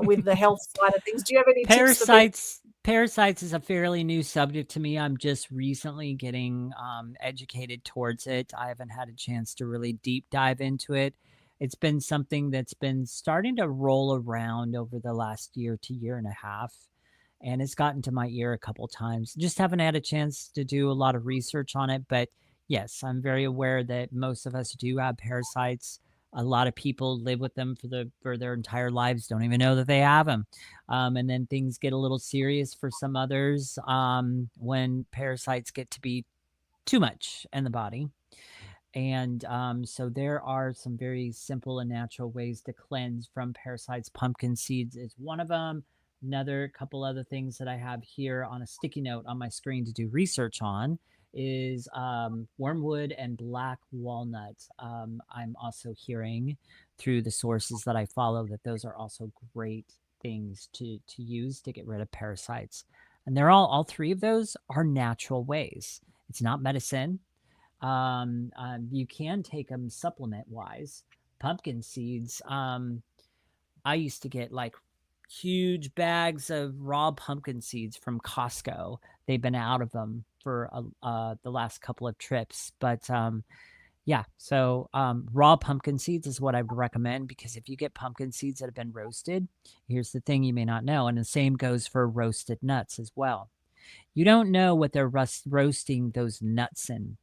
with the health side of things. Do you have any tips for this? Parasites is a fairly new subject to me. I'm just recently getting educated towards it. I haven't had a chance to really deep dive into it. It's been something that's been starting to roll around over the last year to year and a half. And it's gotten to my ear a couple times. Just haven't had a chance to do a lot of research on it. But yes, I'm very aware that most of us do have parasites. A lot of people live with them for their entire lives, don't even know that they have them. And then things get a little serious for some others when parasites get to be too much in the body. And so there are some very simple and natural ways to cleanse from parasites. Pumpkin seeds is one of them. Another couple other things that I have here on a sticky note on my screen to do research on is wormwood and black walnut. I'm also hearing through the sources that I follow that those are also great things to use to get rid of parasites. And they're all three of those are natural ways. It's not medicine. You can take them supplement wise. Pumpkin seeds. I used to get like huge bags of raw pumpkin seeds from Costco. They've been out of them for the last couple of trips, but so raw pumpkin seeds is what I would recommend, because if you get pumpkin seeds that have been roasted, here's the thing you may not know, and the same goes for roasted nuts as well. You don't know what they're roasting those nuts in.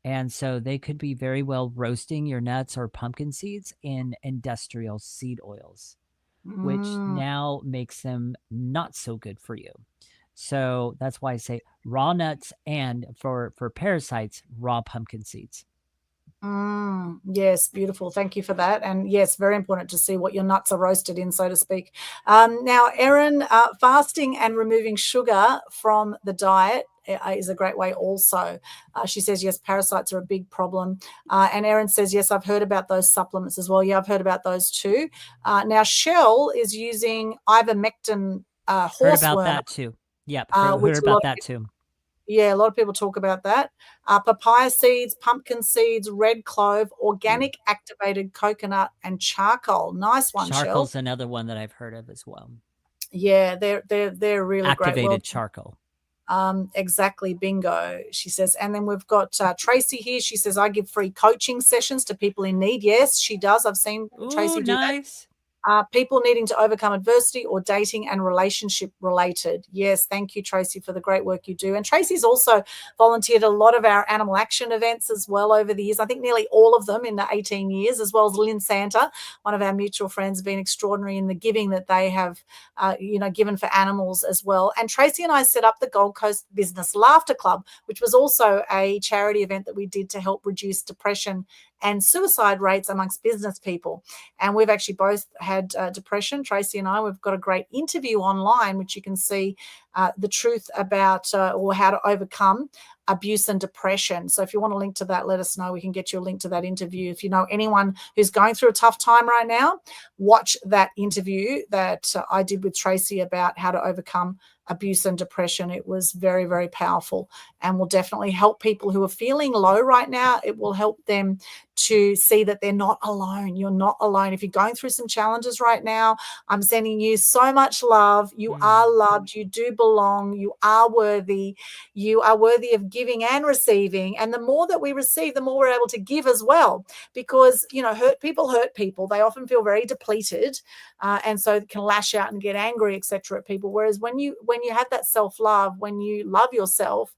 And so they could be very well roasting your nuts or pumpkin seeds in industrial seed oils, which now makes them not so good for you. So that's why I say raw nuts, and for parasites, raw pumpkin seeds. Yes, beautiful. Thank you for that. And yes, very important to see what your nuts are roasted in, so to speak. Now, Erin, fasting and removing sugar from the diet is a great way also. She says, yes, parasites are a big problem. And Erin says, yes, I've heard about those supplements as well. Yeah, I've heard about those too. Now, Shell is using ivermectin Heard about horseworm, that too. Yep, heard which a lot about of that too. yeah, a lot of people talk about that. Papaya seeds, pumpkin seeds, red clove, organic activated coconut, and charcoal. Nice one, Shell. Charcoal's another one that I've heard of as well. Yeah, they're really great. Well, Activated charcoal. exactly, bingo. She says, and then we've got Tracy here. She says, I give free coaching sessions to people in need. Yes, she does. I've seen Tracy Ooh, do that. nice. People needing to overcome adversity or dating and relationship related. Yes, thank you, Tracy, for the great work you do. And Tracy's also volunteered a lot of our animal action events as well over the years. I think nearly all of them in the 18 years, as well as Lynn Santa, one of our mutual friends, have been extraordinary in the giving that they have, given for animals as well. And Tracy and I set up the Gold Coast Business Laughter Club, which was also a charity event that we did to help reduce depression and suicide rates amongst business people. And we've actually both had depression, Tracy and I. We've got a great interview online, which you can see the truth about or how to overcome abuse and depression. So if you want a link to that, let us know. We can get you a link to that interview. If you know anyone who's going through a tough time right now, watch that interview that I did with Tracy about how to overcome abuse and depression. It was very, very powerful and will definitely help people who are feeling low right now. It will help them to see that they're not alone. You're not alone. If you're going through some challenges right now, I'm sending you so much love. You are loved. You do belong. You are worthy. You are worthy of giving and receiving. And the more that we receive, the more we're able to give as well. Because, hurt people. They often feel very depleted. And so can lash out and get angry, etc. at people. Whereas when you have that self-love, when you love yourself,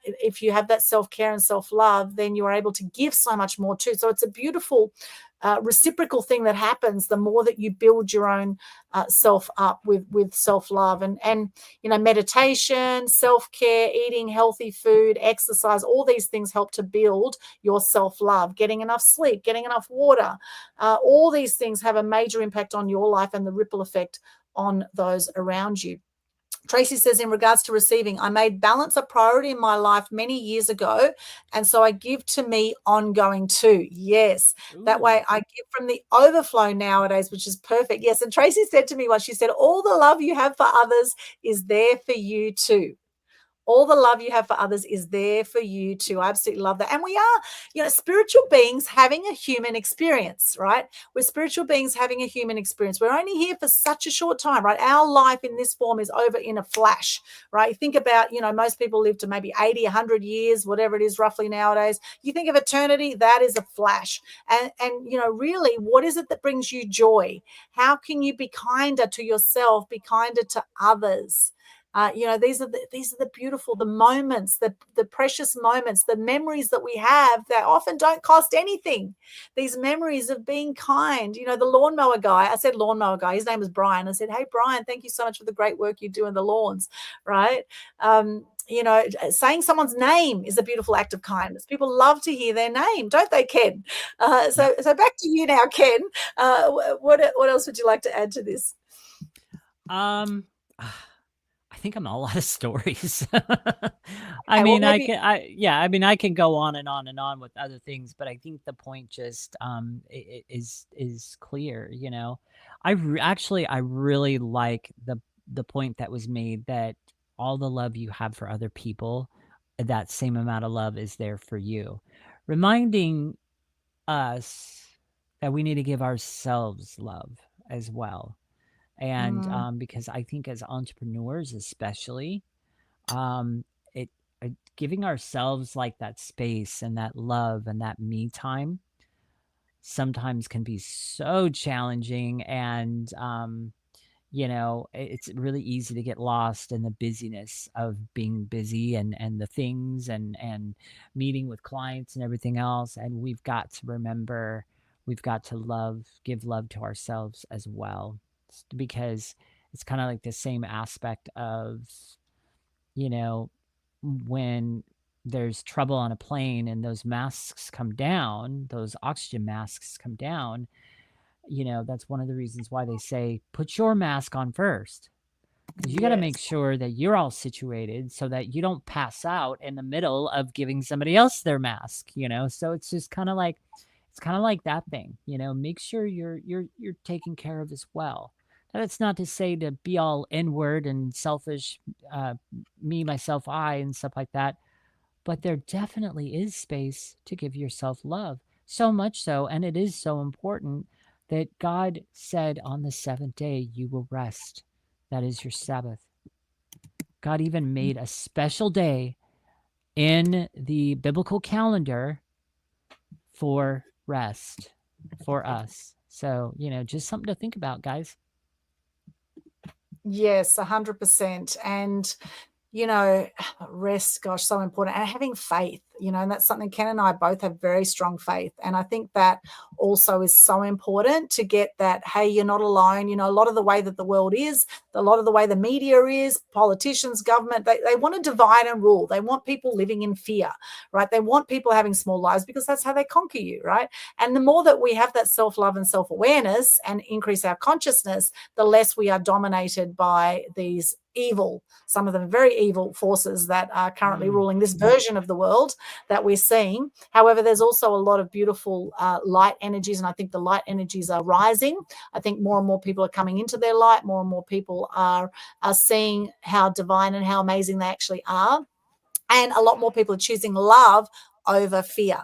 if you have that self-care and self-love, then you are able to give so much more too. So it's a beautiful reciprocal thing that happens the more that you build your own self up with self-love and meditation, self-care, eating healthy food, exercise. All these things help to build your self-love. Getting enough sleep, getting enough water, all these things have a major impact on your life and the ripple effect on those around you. Tracy says, in regards to receiving, I made balance a priority in my life many years ago, and so I give to me ongoing too. Yes, that way I give from the overflow nowadays, which is perfect. Yes, and Tracy said to me once, she said, all the love you have for others is there for you too. All the love you have for others is there for you too. I absolutely love that. And we are, spiritual beings having a human experience, right? We're spiritual beings having a human experience. We're only here for such a short time, right? Our life in this form is over in a flash, right? You think about, most people live to maybe 80, 100 years, whatever it is roughly nowadays. You think of eternity, that is a flash. And really, what is it that brings you joy? How can you be kinder to yourself, be kinder to others? These are the beautiful, the moments, the precious moments, the memories that we have that often don't cost anything. These memories of being kind. The lawnmower guy, I said lawnmower guy, his name was Brian. I said, hey, Brian, thank you so much for the great work you do in the lawns, right? Saying someone's name is a beautiful act of kindness. People love to hear their name, don't they, Ken? So back to you now, Ken. What else would you like to add to this? I think I'm all out of stories. I mean, I can go on and on and on with other things, but I think the point just is clear. I really like the point that was made that all the love you have for other people, that same amount of love is there for you, reminding us that we need to give ourselves love as well. And because I think as entrepreneurs, especially, it giving ourselves like that space and that love and that me time sometimes can be so challenging, and it's really easy to get lost in the busyness of being busy and the things and meeting with clients and everything else. And we've got to remember, we've got to give love to ourselves as well, because it's kind of like the same aspect of, when there's trouble on a plane and those masks come down, those oxygen masks come down, that's one of the reasons why they say put your mask on first. Because you got to make sure that you're all situated so that you don't pass out in the middle of giving somebody else their mask, So it's just kind of like that thing, make sure you're taken care of as well. That's not to say to be all inward and selfish, me, myself, I, and stuff like that. But there definitely is space to give yourself love. So much so, and it is so important that God said on the seventh day, you will rest. That is your Sabbath. God even made a special day in the biblical calendar for rest for us. So, just something to think about, guys. Yes, 100%. And, rest, gosh, so important. And having faith, and that's something Ken and I both have very strong faith. And I think that also is so important to get that, hey, you're not alone. A lot of the way that the world is, a lot of the way the media is, politicians, government, they want to divide and rule. They want people living in fear, right? They want people having small lives because that's how they conquer you, right? And the more that we have that self-love and self-awareness and increase our consciousness, the less we are dominated by these evil, some of them very evil forces that are currently ruling this version of the world that we're seeing. However, there's also a lot of beautiful light energies, and I think the light energies are rising. I think more and more people are coming into their light. More and more people are seeing how divine and how amazing they actually are. And a lot more people are choosing love over fear,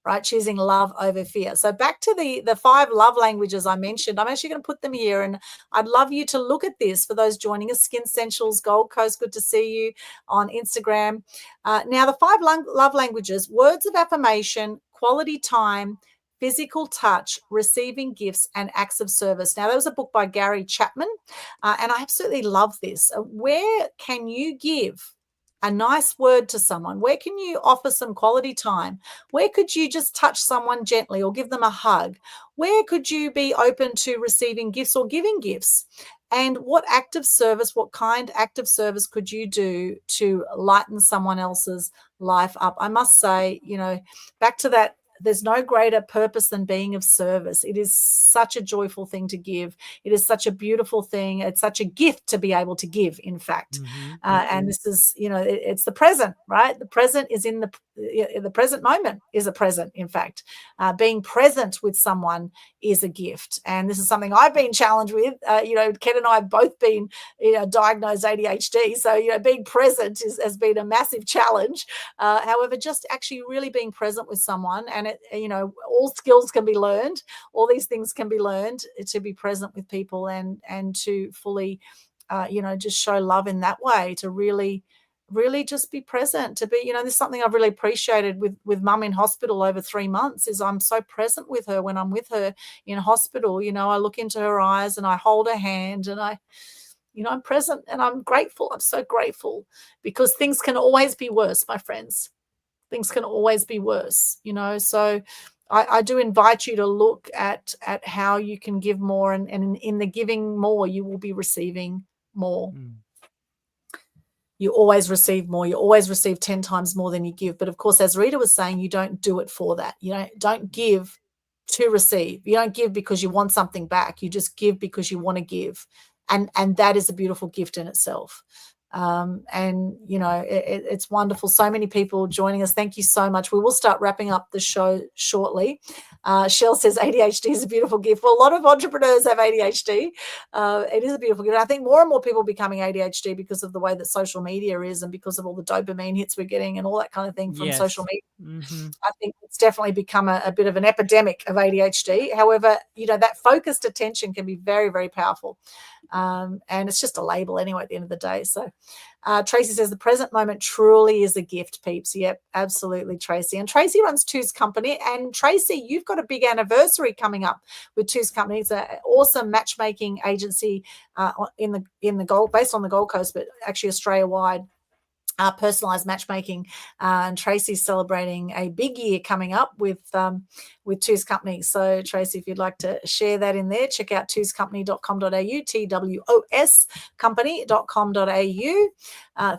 right? Choosing love over fear. So back to the 5 love languages I mentioned, I'm actually going to put them here, and I'd love you to look at this for those joining us. Skin Essentials Gold Coast, good to see you on Instagram. Now, the 5 love languages: words of affirmation, quality time, physical touch, receiving gifts, and acts of service. Now, there was a book by Gary Chapman, and I absolutely love this. Where can you give a nice word to someone? Where can you offer some quality time? Where could you just touch someone gently or give them a hug? Where could you be open to receiving gifts or giving gifts? And what act of service, what kind act of service could you do to lighten someone else's life up? I must say, back to that, there's no greater purpose than being of service. It is such a joyful thing to give. It is such a beautiful thing. It's such a gift to be able to give, in fact. And this is, it's the present, right? The present is in the present moment is a present, in fact. Being present with someone is a gift. And this is something I've been challenged with. Ken and I have both been diagnosed ADHD. So, being present has been a massive challenge. However, just actually really being present with someone, and all skills can be learned. All these things can be learned, to be present with people and to fully, just show love in that way, to really just be present, to be, this is something I've really appreciated with mum in hospital over 3 months, is I'm so present with her when I'm with her in hospital. I look into her eyes and I hold her hand and I'm present and I'm grateful. I'm so grateful, because things can always be worse, my friends. Things can always be worse, so I do invite you to look at how you can give more, and in the giving more, you will be receiving more. You always receive more. You always receive 10 times more than you give. But of course, as Rita was saying, you don't do it for that. You don't give to receive. You don't give because you want something back. You just give because you want to give. And that is a beautiful gift in itself. It's wonderful. So many people joining us. Thank you so much. We will start wrapping up the show shortly. Shell says ADHD is a beautiful gift. Well, a lot of entrepreneurs have ADHD. It is a beautiful gift. I think more and more people are becoming ADHD because of the way that social media is, and because of all the dopamine hits we're getting and all that kind of thing from social media. I think it's definitely become a bit of an epidemic of ADHD. However, that focused attention can be very, very powerful. And it's just a label anyway at the end of the day. So Tracy says the present moment truly is a gift, peeps. Yep, absolutely, Tracy. And Tracy runs Two's Company. And Tracy, you've got a big anniversary coming up with Two's Company. It's an awesome matchmaking agency in the Gold, based on the Gold Coast, but actually Australia-wide. Personalized matchmaking, and Tracy's celebrating a big year coming up with with Two's Company. So, Tracy, if you'd like to share that in there, check out twoscompany.com.au, TWOS company.com.au.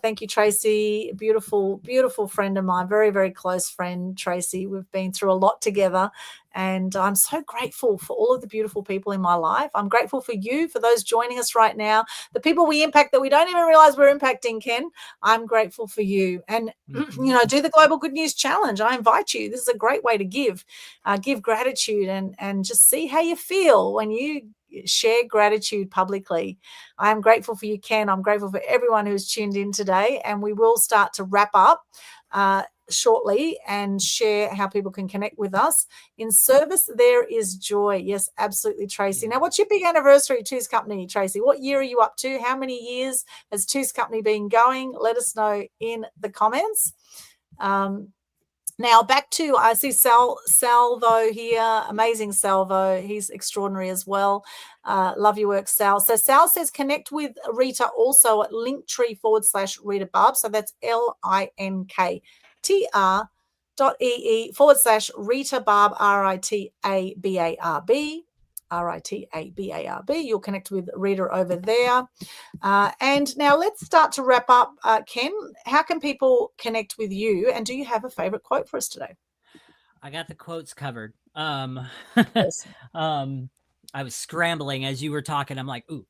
Thank you, Tracy. Beautiful, beautiful friend of mine, very, very close friend, Tracy. We've been through a lot together, and I'm so grateful for all of the beautiful people in my life. I'm grateful for you, for those joining us right now, the people we impact that we don't even realize we're impacting, Ken. I'm grateful for you. And, do the Global Good News Challenge. I invite you. This is a great way to give gratitude and just see how you feel when you share gratitude publicly. I am grateful for you, Ken. I'm grateful for everyone who's tuned in today, and we will start to wrap up shortly and share how people can connect with us. In service, there is joy. Yes, absolutely, Tracy. Now, what's your big anniversary, Two's Company, Tracy? What year are you up to? How many years has Two's Company been going? Let us know in the comments. Now back to, I see Salvo here, amazing Salvo. He's extraordinary as well. Love your work, Sal. So Sal says connect with Rita also at linktree/Rita Barb. So that's linktr.ee/Rita Barb, RITABARB. You'll connect with Rita over there. And now let's start to wrap up. Ken, how can people connect with you? And do you have a favorite quote for us today? I got the quotes covered. Yes. I was scrambling as you were talking. I'm like, ooh,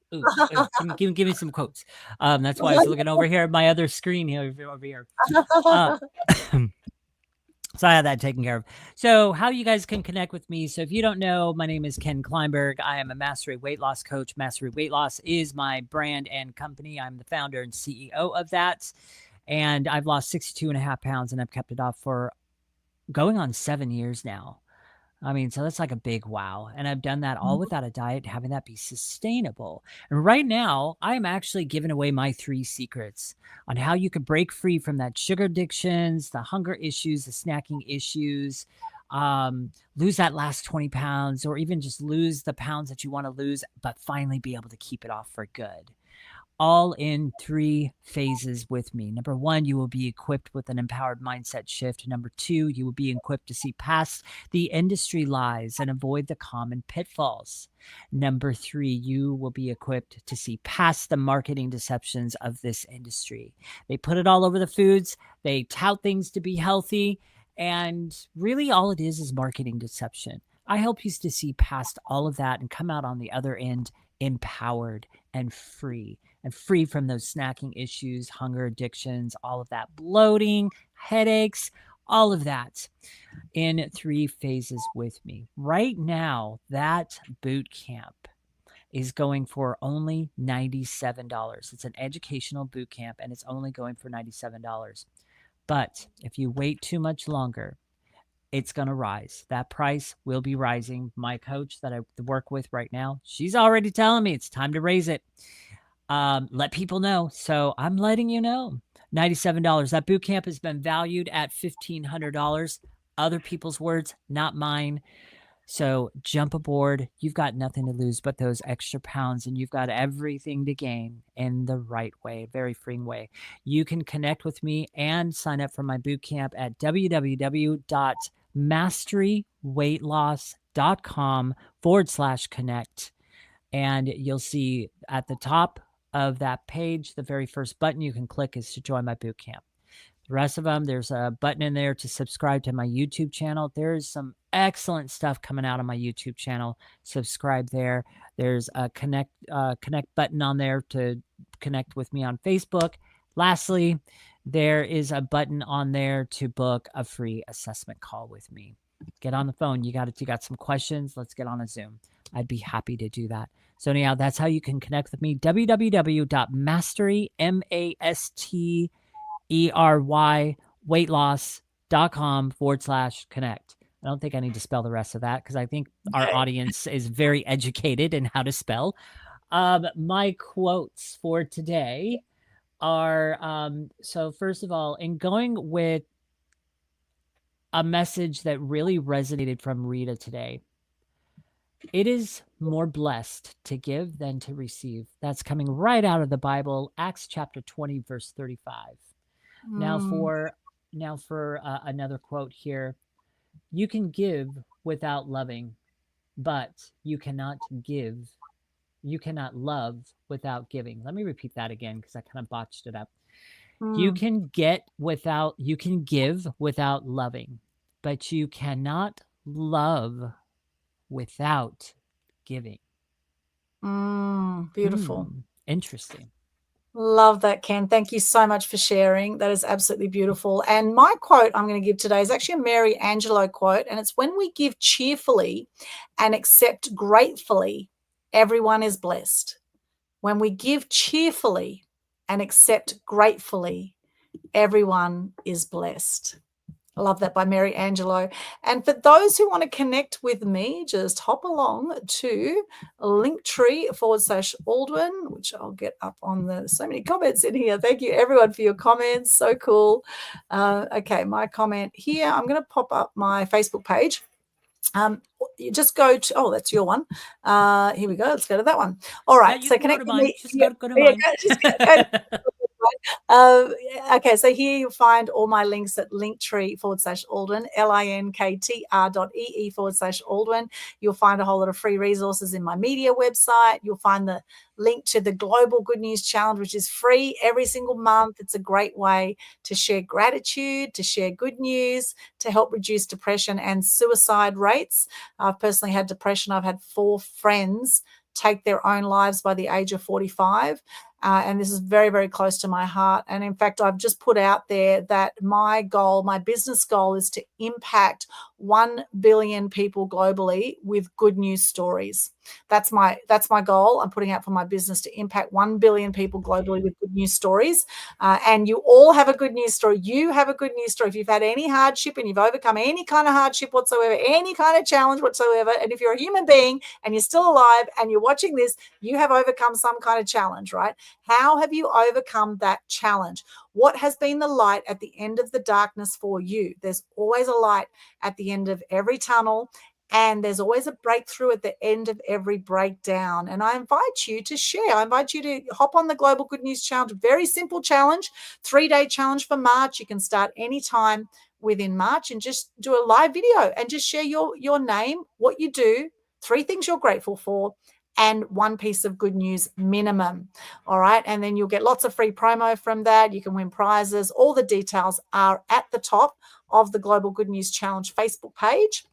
give me some quotes. That's why I was looking over here at my other screen over here. So I had that taken care of. So how you guys can connect with me. So if you don't know, my name is Ken Kleinberg. I am a Mastery Weight Loss coach. Mastery Weight Loss is my brand and company. I'm the founder and CEO of that. And I've lost 62.5 pounds, and I've kept it off for going on 7 years now. I mean, so that's like a big wow. And I've done that all without a diet, having that be sustainable. And right now, I'm actually giving away my 3 secrets on how you can break free from that sugar addictions, the hunger issues, the snacking issues, lose that last 20 pounds, or even just lose the pounds that you want to lose, but finally be able to keep it off for good. All in 3 phases with me. Number 1, you will be equipped with an empowered mindset shift. Number 2, you will be equipped to see past the industry lies and avoid the common pitfalls. Number 3, you will be equipped to see past the marketing deceptions of this industry. They put it all over the foods. They tout things to be healthy. And really all it is marketing deception. I help you to see past all of that and come out on the other end empowered and free from those snacking issues, hunger addictions, all of that, bloating, headaches, all of that in 3 phases with me. Right now, that boot camp is going for only $97. It's an educational boot camp, and it's only going for $97. But if you wait too much longer, it's going to rise. That price will be rising. My coach that I work with right now, she's already telling me it's time to raise it. Let people know. So I'm letting you know. $97. That boot camp has been valued at $1,500. Other people's words, not mine. So jump aboard. You've got nothing to lose but those extra pounds, and you've got everything to gain in the right way, very freeing way. You can connect with me and sign up for my boot camp at www.masteryweightloss.com/connect. And you'll see at the top of that page, the very first button you can click is to join my boot camp. The rest of them, there's a button in there to subscribe to my YouTube channel. There's some excellent stuff coming out on my YouTube channel. Subscribe there. There's a connect button on there to connect with me on Facebook. Lastly, there is a button on there to book a free assessment call with me. Get on the phone. You got some questions. Let's get on a Zoom. I'd be happy to do that. So anyhow, that's how you can connect with me. www.masteryweightloss.com/connect. I don't think I need to spell the rest of that because I think our audience is very educated in how to spell. My quotes for today are, so first of all, in going with a message that really resonated from Rita today, it is more blessed to give than to receive. That's coming right out of the Bible, Acts chapter 20, verse 35. Now for another quote here. You can give without loving, but you cannot love without giving. Let me repeat that again because I kind of botched it up. You can give without loving, but you cannot love without giving. Beautiful. Interesting. Love that, Ken. Thank you so much for sharing. That is absolutely beautiful. And my quote I'm going to give today is actually a Mary Angelou quote, and it's, when we give cheerfully and accept gratefully, everyone is blessed. When we give cheerfully and accept gratefully, everyone is blessed. I love that, by Mary Angelou. And for those who want to connect with me, just hop along to Linktree/Aldwyn, which I'll get up on so many comments in here. Thank you everyone for your comments. So cool. Okay, my comment here. I'm going to pop up my Facebook page. You just go to, oh, that's your one. Here we go. Let's go to that one. All right. Yeah, So connect with me. Just go to mine. Okay, so here you'll find all my links at Linktree/Aldwyn, linktr.ee/Aldwyn. You'll find a whole lot of free resources in my media website. You'll find the link to the Global Good News Challenge, which is free every single month. It's a great way to share gratitude, to share good news, to help reduce depression and suicide rates. I've personally had depression. I've had 4 friends take their own lives by the age of 45. And this is very, very close to my heart. And in fact, I've just put out there that my business goal is to impact 1 billion people globally with good news stories. That's my goal I'm putting out for my business, to impact 1 billion people globally with good news stories. And you all have a good news story. You have a good news story. If you've had any hardship and you've overcome any kind of hardship whatsoever, any kind of challenge whatsoever, and if you're a human being and you're still alive and you're watching this, you have overcome some kind of challenge, right? How have you overcome that challenge? What has been the light at the end of the darkness for you? There's always a light at the end of every tunnel, and there's always a breakthrough at the end of every breakdown. And I invite you to share. I invite you to hop on the Global Good News Challenge. Very simple challenge, 3-day challenge for March. You can start anytime within March and just do a live video and just share your name, what you do, 3 things you're grateful for, and 1 piece of good news minimum. All right. And then you'll get lots of free promo from that. You can win prizes. All the details are at the top of the Global Good News Challenge Facebook page.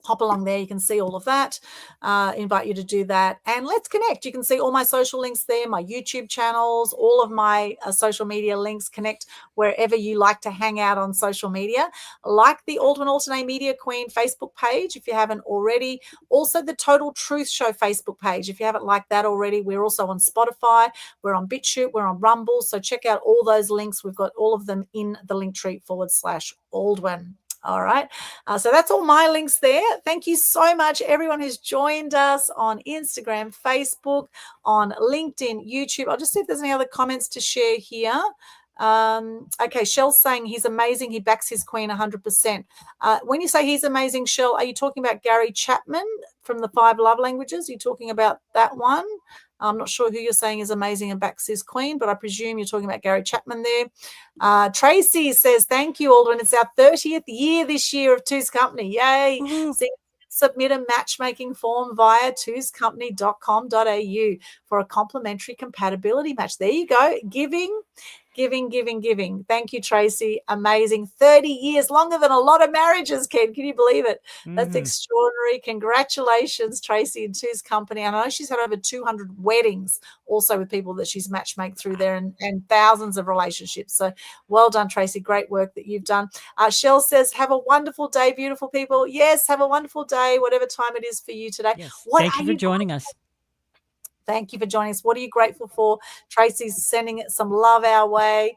Hop along there. You can see all of that. Invite you to do that. And let's connect. You can see all my social links there, my YouTube channels, all of my social media links. Connect wherever you like to hang out on social media. Like the Aldwyn Altuney Media Queen Facebook page if you haven't already. Also the Total Truth Show Facebook page if you haven't liked that already. We're also on Spotify. We're on BitChute. We're on Rumble. So check out all those links. We've got all of them in the Linktree/Aldwyn. All right. So that's all my links there. Thank you so much, everyone who's joined us on Instagram, Facebook, on LinkedIn, YouTube. I'll just see if there's any other comments to share here. Okay, Shell's saying he's amazing. He backs his queen 100%. When you say he's amazing, Shell, are you talking about Gary Chapman from the 5 Love Languages? Are you talking about that one? I'm not sure who you're saying is amazing and backs his queen, but I presume you're talking about Gary Chapman there. Tracy says, thank you, Aldwyn. It's our 30th year this year of Two's Company. Yay. See, submit a matchmaking form via twoscompany.com.au for a complimentary compatibility match. There you go. Giving. Thank you, Tracy. Amazing. 30 years, longer than a lot of marriages, Ken. Can you believe it? That's extraordinary. Congratulations, Tracy and Two's Company. And I know she's had over 200 weddings also with people that she's matchmaked through there, and thousands of relationships. So well done, Tracy. Great work that you've done. Shell says, have a wonderful day, beautiful people. Yes, have a wonderful day, whatever time it is for you today. Yes. Thank you for joining us. Thank you for joining us. What are you grateful for? Tracy's sending some love our way.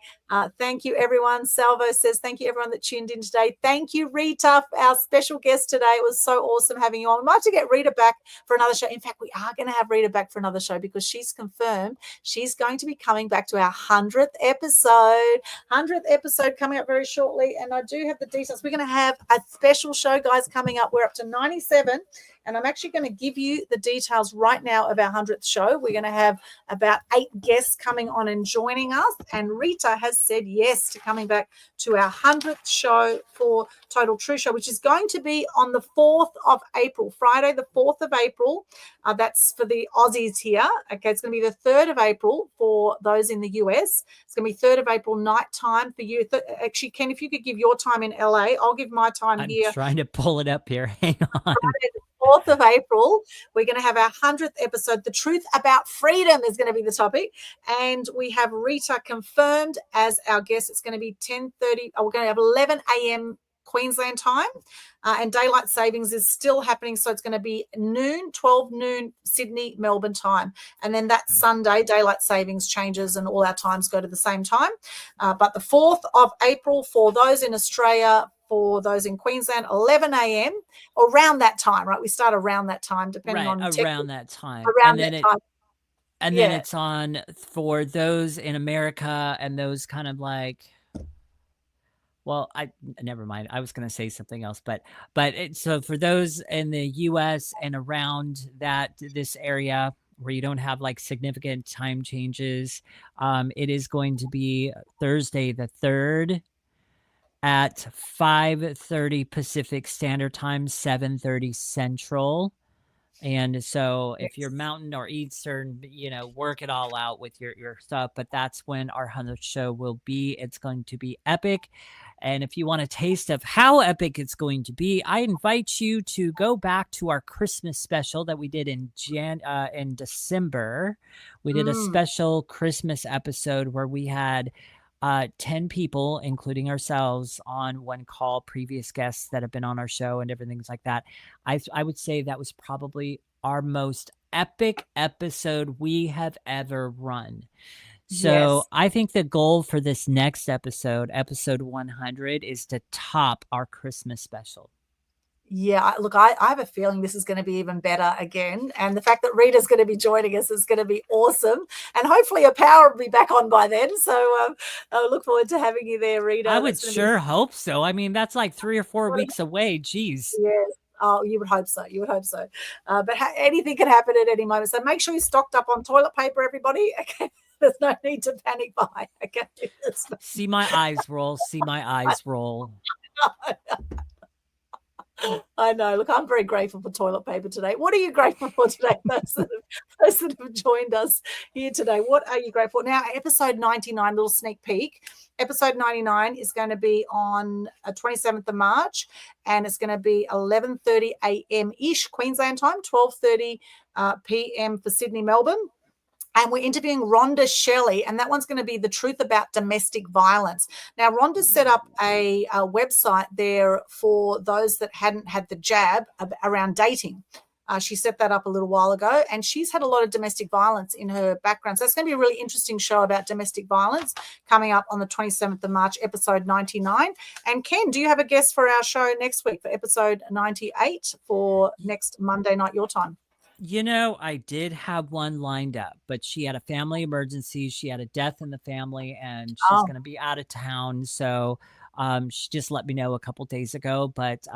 Thank you, everyone. Salvo says, thank you, everyone that tuned in today. Thank you, Rita, our special guest today. It was so awesome having you on. We might have to get Rita back for another show. In fact, we are going to have Rita back for another show because she's confirmed she's going to be coming back to our 100th episode. 100th episode coming up very shortly. And I do have the details. We're going to have a special show, guys, coming up. We're up to 97. And I'm actually going to give you the details right now of our 100th show. We're going to have about 8 guests coming on and joining us. And Rita has said yes to coming back to our 100th show for Total True Show, which is going to be on the 4th of April, Friday, the 4th of April. That's for the Aussies here. Okay, it's going to be the 3rd of April for those in the US. It's going to be 3rd of April night time for you. Actually, Ken, if you could give your time in LA, I'll give my time here. I'm trying to pull it up here. Hang on. Friday, the 4th of April, we're going to have our 100th episode. The truth about freedom is going to be the topic. And we have Rita confirmed as our guest. It's going to be 10:30. We're going to have 11 a.m. Queensland time, and daylight savings is still happening, so it's going to be 12 noon Sydney, Melbourne time, and then that Sunday daylight savings changes and all our times go to the same time, but the 4th of April for those in Australia, for those in Queensland, 11 a.m. around that time, right? We start around that time, depending on around that time. Around that time. And then it's on for those in America and those kind of like, well, never mind. I was going to say something else, but so for those in the U.S. and around this area where you don't have like significant time changes, it is going to be Thursday the 3rd at 5:30 Pacific Standard Time, 7:30 Central. And so if you're Mountain or Eastern, work it all out with your stuff. But that's when our 100th show will be. It's going to be epic. And if you want a taste of how epic it's going to be, I invite you to go back to our Christmas special that we did in December. We did a special Christmas episode where we had 10 people, including ourselves, on one call, previous guests that have been on our show and different things like that. I would say that was probably our most epic episode we have ever run. So yes. I think the goal for this next episode 100, is to top our Christmas special. Yeah, look, I have a feeling this is going to be even better again. And the fact that Rita's going to be joining us is going to be awesome. And hopefully her power will be back on by then. So I look forward to having you there, Rita. I would sure hope so. I mean, that's like 3 or 4 weeks away. Jeez. Yes. Oh, you would hope so. You would hope so. But anything can happen at any moment. So make sure you're stocked up on toilet paper, everybody. Okay. There's no need to panic buy. Okay. See my eyes roll. See my eyes roll. I know. Look, I'm very grateful for toilet paper today. What are you grateful for today? Those that have joined us here today, what are you grateful for? Now, episode 99, little sneak peek. Episode 99 is going to be on 27th of March, and it's going to be 11:30 a.m.-ish Queensland time, 12:30 p.m. for Sydney, Melbourne. And we're interviewing Rhonda Shelley, and that one's going to be the truth about domestic violence. Now, Rhonda set up a website there for those that hadn't had the jab around dating. She set that up a little while ago, and she's had a lot of domestic violence in her background. So it's going to be a really interesting show about domestic violence coming up on the 27th of March, episode 99. And Ken, do you have a guest for our show next week for episode 98 for next Monday night, your time? I did have one lined up, but she had a family emergency. She had a death in the family, and she's going to be out of town. So she just let me know a couple days ago, but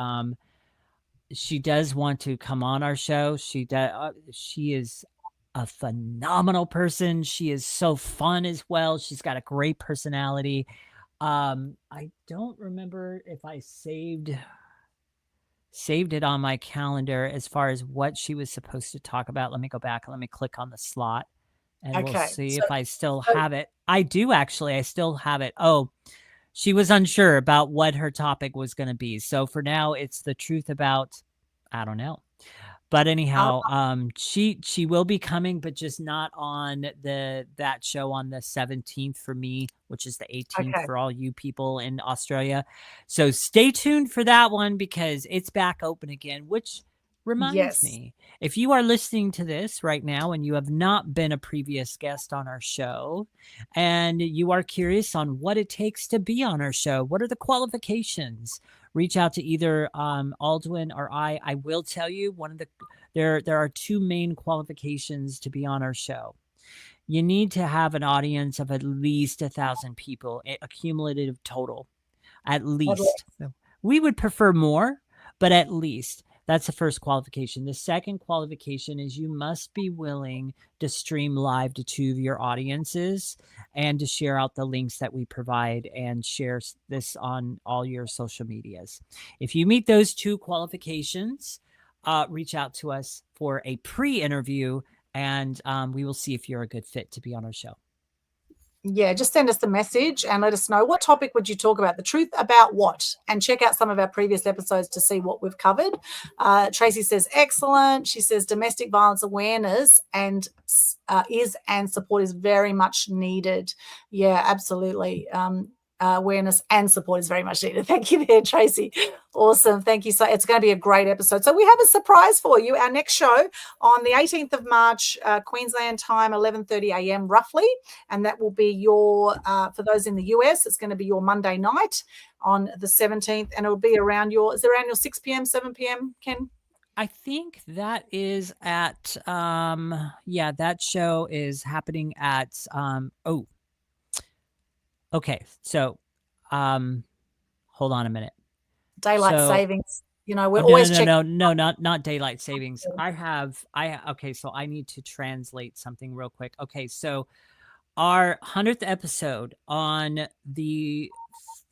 she does want to come on our show. She is a phenomenal person. She is so fun as well. She's got a great personality. I don't remember if I saved it on my calendar as far as what she was supposed to talk about. Let me go back and let me click on the slot, and we'll see if I still have it. I do actually. I still have it. Oh, she was unsure about what her topic was going to be. So for now, it's the truth about, I don't know. But anyhow, she will be coming, but just not on that show on the 17th for me, which is the 18th for all you people in Australia. So stay tuned for that one, because it's back open again, which reminds me, if you are listening to this right now and you have not been a previous guest on our show and you are curious on what it takes to be on our show, what are the qualifications, reach out to either Aldwyn or I. I will tell you there are 2 main qualifications to be on our show. You need to have an audience of at least 1,000 people, a cumulative total, at least. We would prefer more, but at least. That's the first qualification. The second qualification is you must be willing to stream live to two of your audiences and to share out the links that we provide and share this on all your social medias. If you meet those two qualifications, reach out to us for a pre-interview, and we will see if you're a good fit to be on our show. Yeah, just send us the message and let us know what topic would you talk about, the truth about what, and check out some of our previous episodes to see what we've covered. Tracy says, excellent. She says domestic violence awareness and support is very much needed. Yeah, absolutely. Awareness and support is very much needed. Thank you there, Tracy. Awesome. Thank you. So it's going to be a great episode. So we have a surprise for you. Our next show on the 18th of March, Queensland time, 11:30 a.m. roughly. And that will be your, for those in the US, it's going to be your Monday night on the 17th. And it'll be around is it around your 6 p.m., 7 p.m., Ken? I think that is at, that show is happening at, okay, so hold on a minute. Daylight savings. We're always checking. No, not daylight savings. Okay, so I need to translate something real quick. Okay, so our 100th episode on the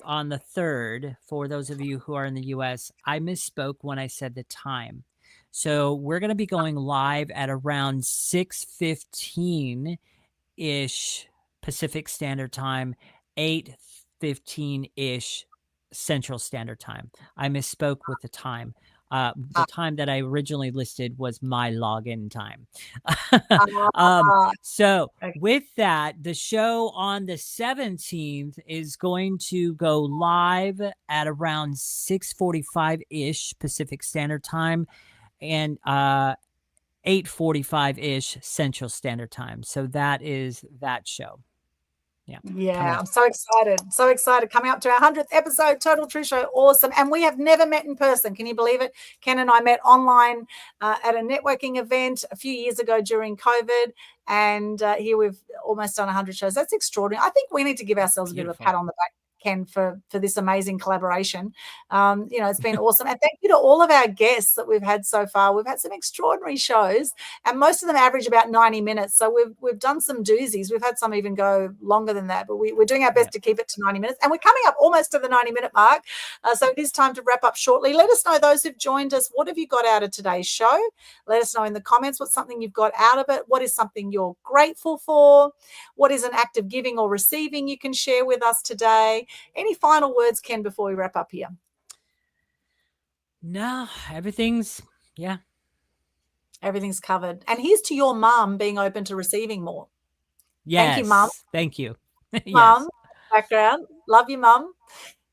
3rd, for those of you who are in the US, I misspoke when I said the time. So we're going to be going live at around 6:15-ish Pacific Standard Time, 8:15-ish Central Standard Time. I misspoke with the time. The time that I originally listed was my login time. So with that, the show on the 17th is going to go live at around 6:45-ish Pacific Standard Time and 8:45-ish Central Standard Time. So that is that show. Yeah, I'm so excited. So excited. Coming up to our 100th episode, Total Truth Show. Awesome. And we have never met in person. Can you believe it? Ken and I met online at a networking event a few years ago during COVID. And here we've almost done 100 shows. That's extraordinary. I think we need to give ourselves a bit of a pat on the back, Ken, for this amazing collaboration. It's been awesome. And thank you to all of our guests that we've had so far. We've had some extraordinary shows, and most of them average about 90 minutes. So we've done some doozies. We've had some even go longer than that, but we're doing our best to keep it to 90 minutes. And we're coming up almost to the 90-minute mark. So it is time to wrap up shortly. Let us know, those who've joined us, what have you got out of today's show? Let us know in the comments what's something you've got out of it. What is something you're grateful for? What is an act of giving or receiving you can share with us today? Any final words, Ken, before we wrap up here? No, everything's covered. And here's to your mum being open to receiving more. Yes. Thank you, Mum. Thank you. Mum, background. Love you, Mum.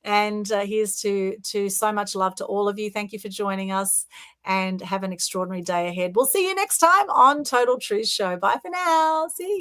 And here's to so much love to all of you. Thank you for joining us, and have an extraordinary day ahead. We'll see you next time on Total Truth Show. Bye for now. See you.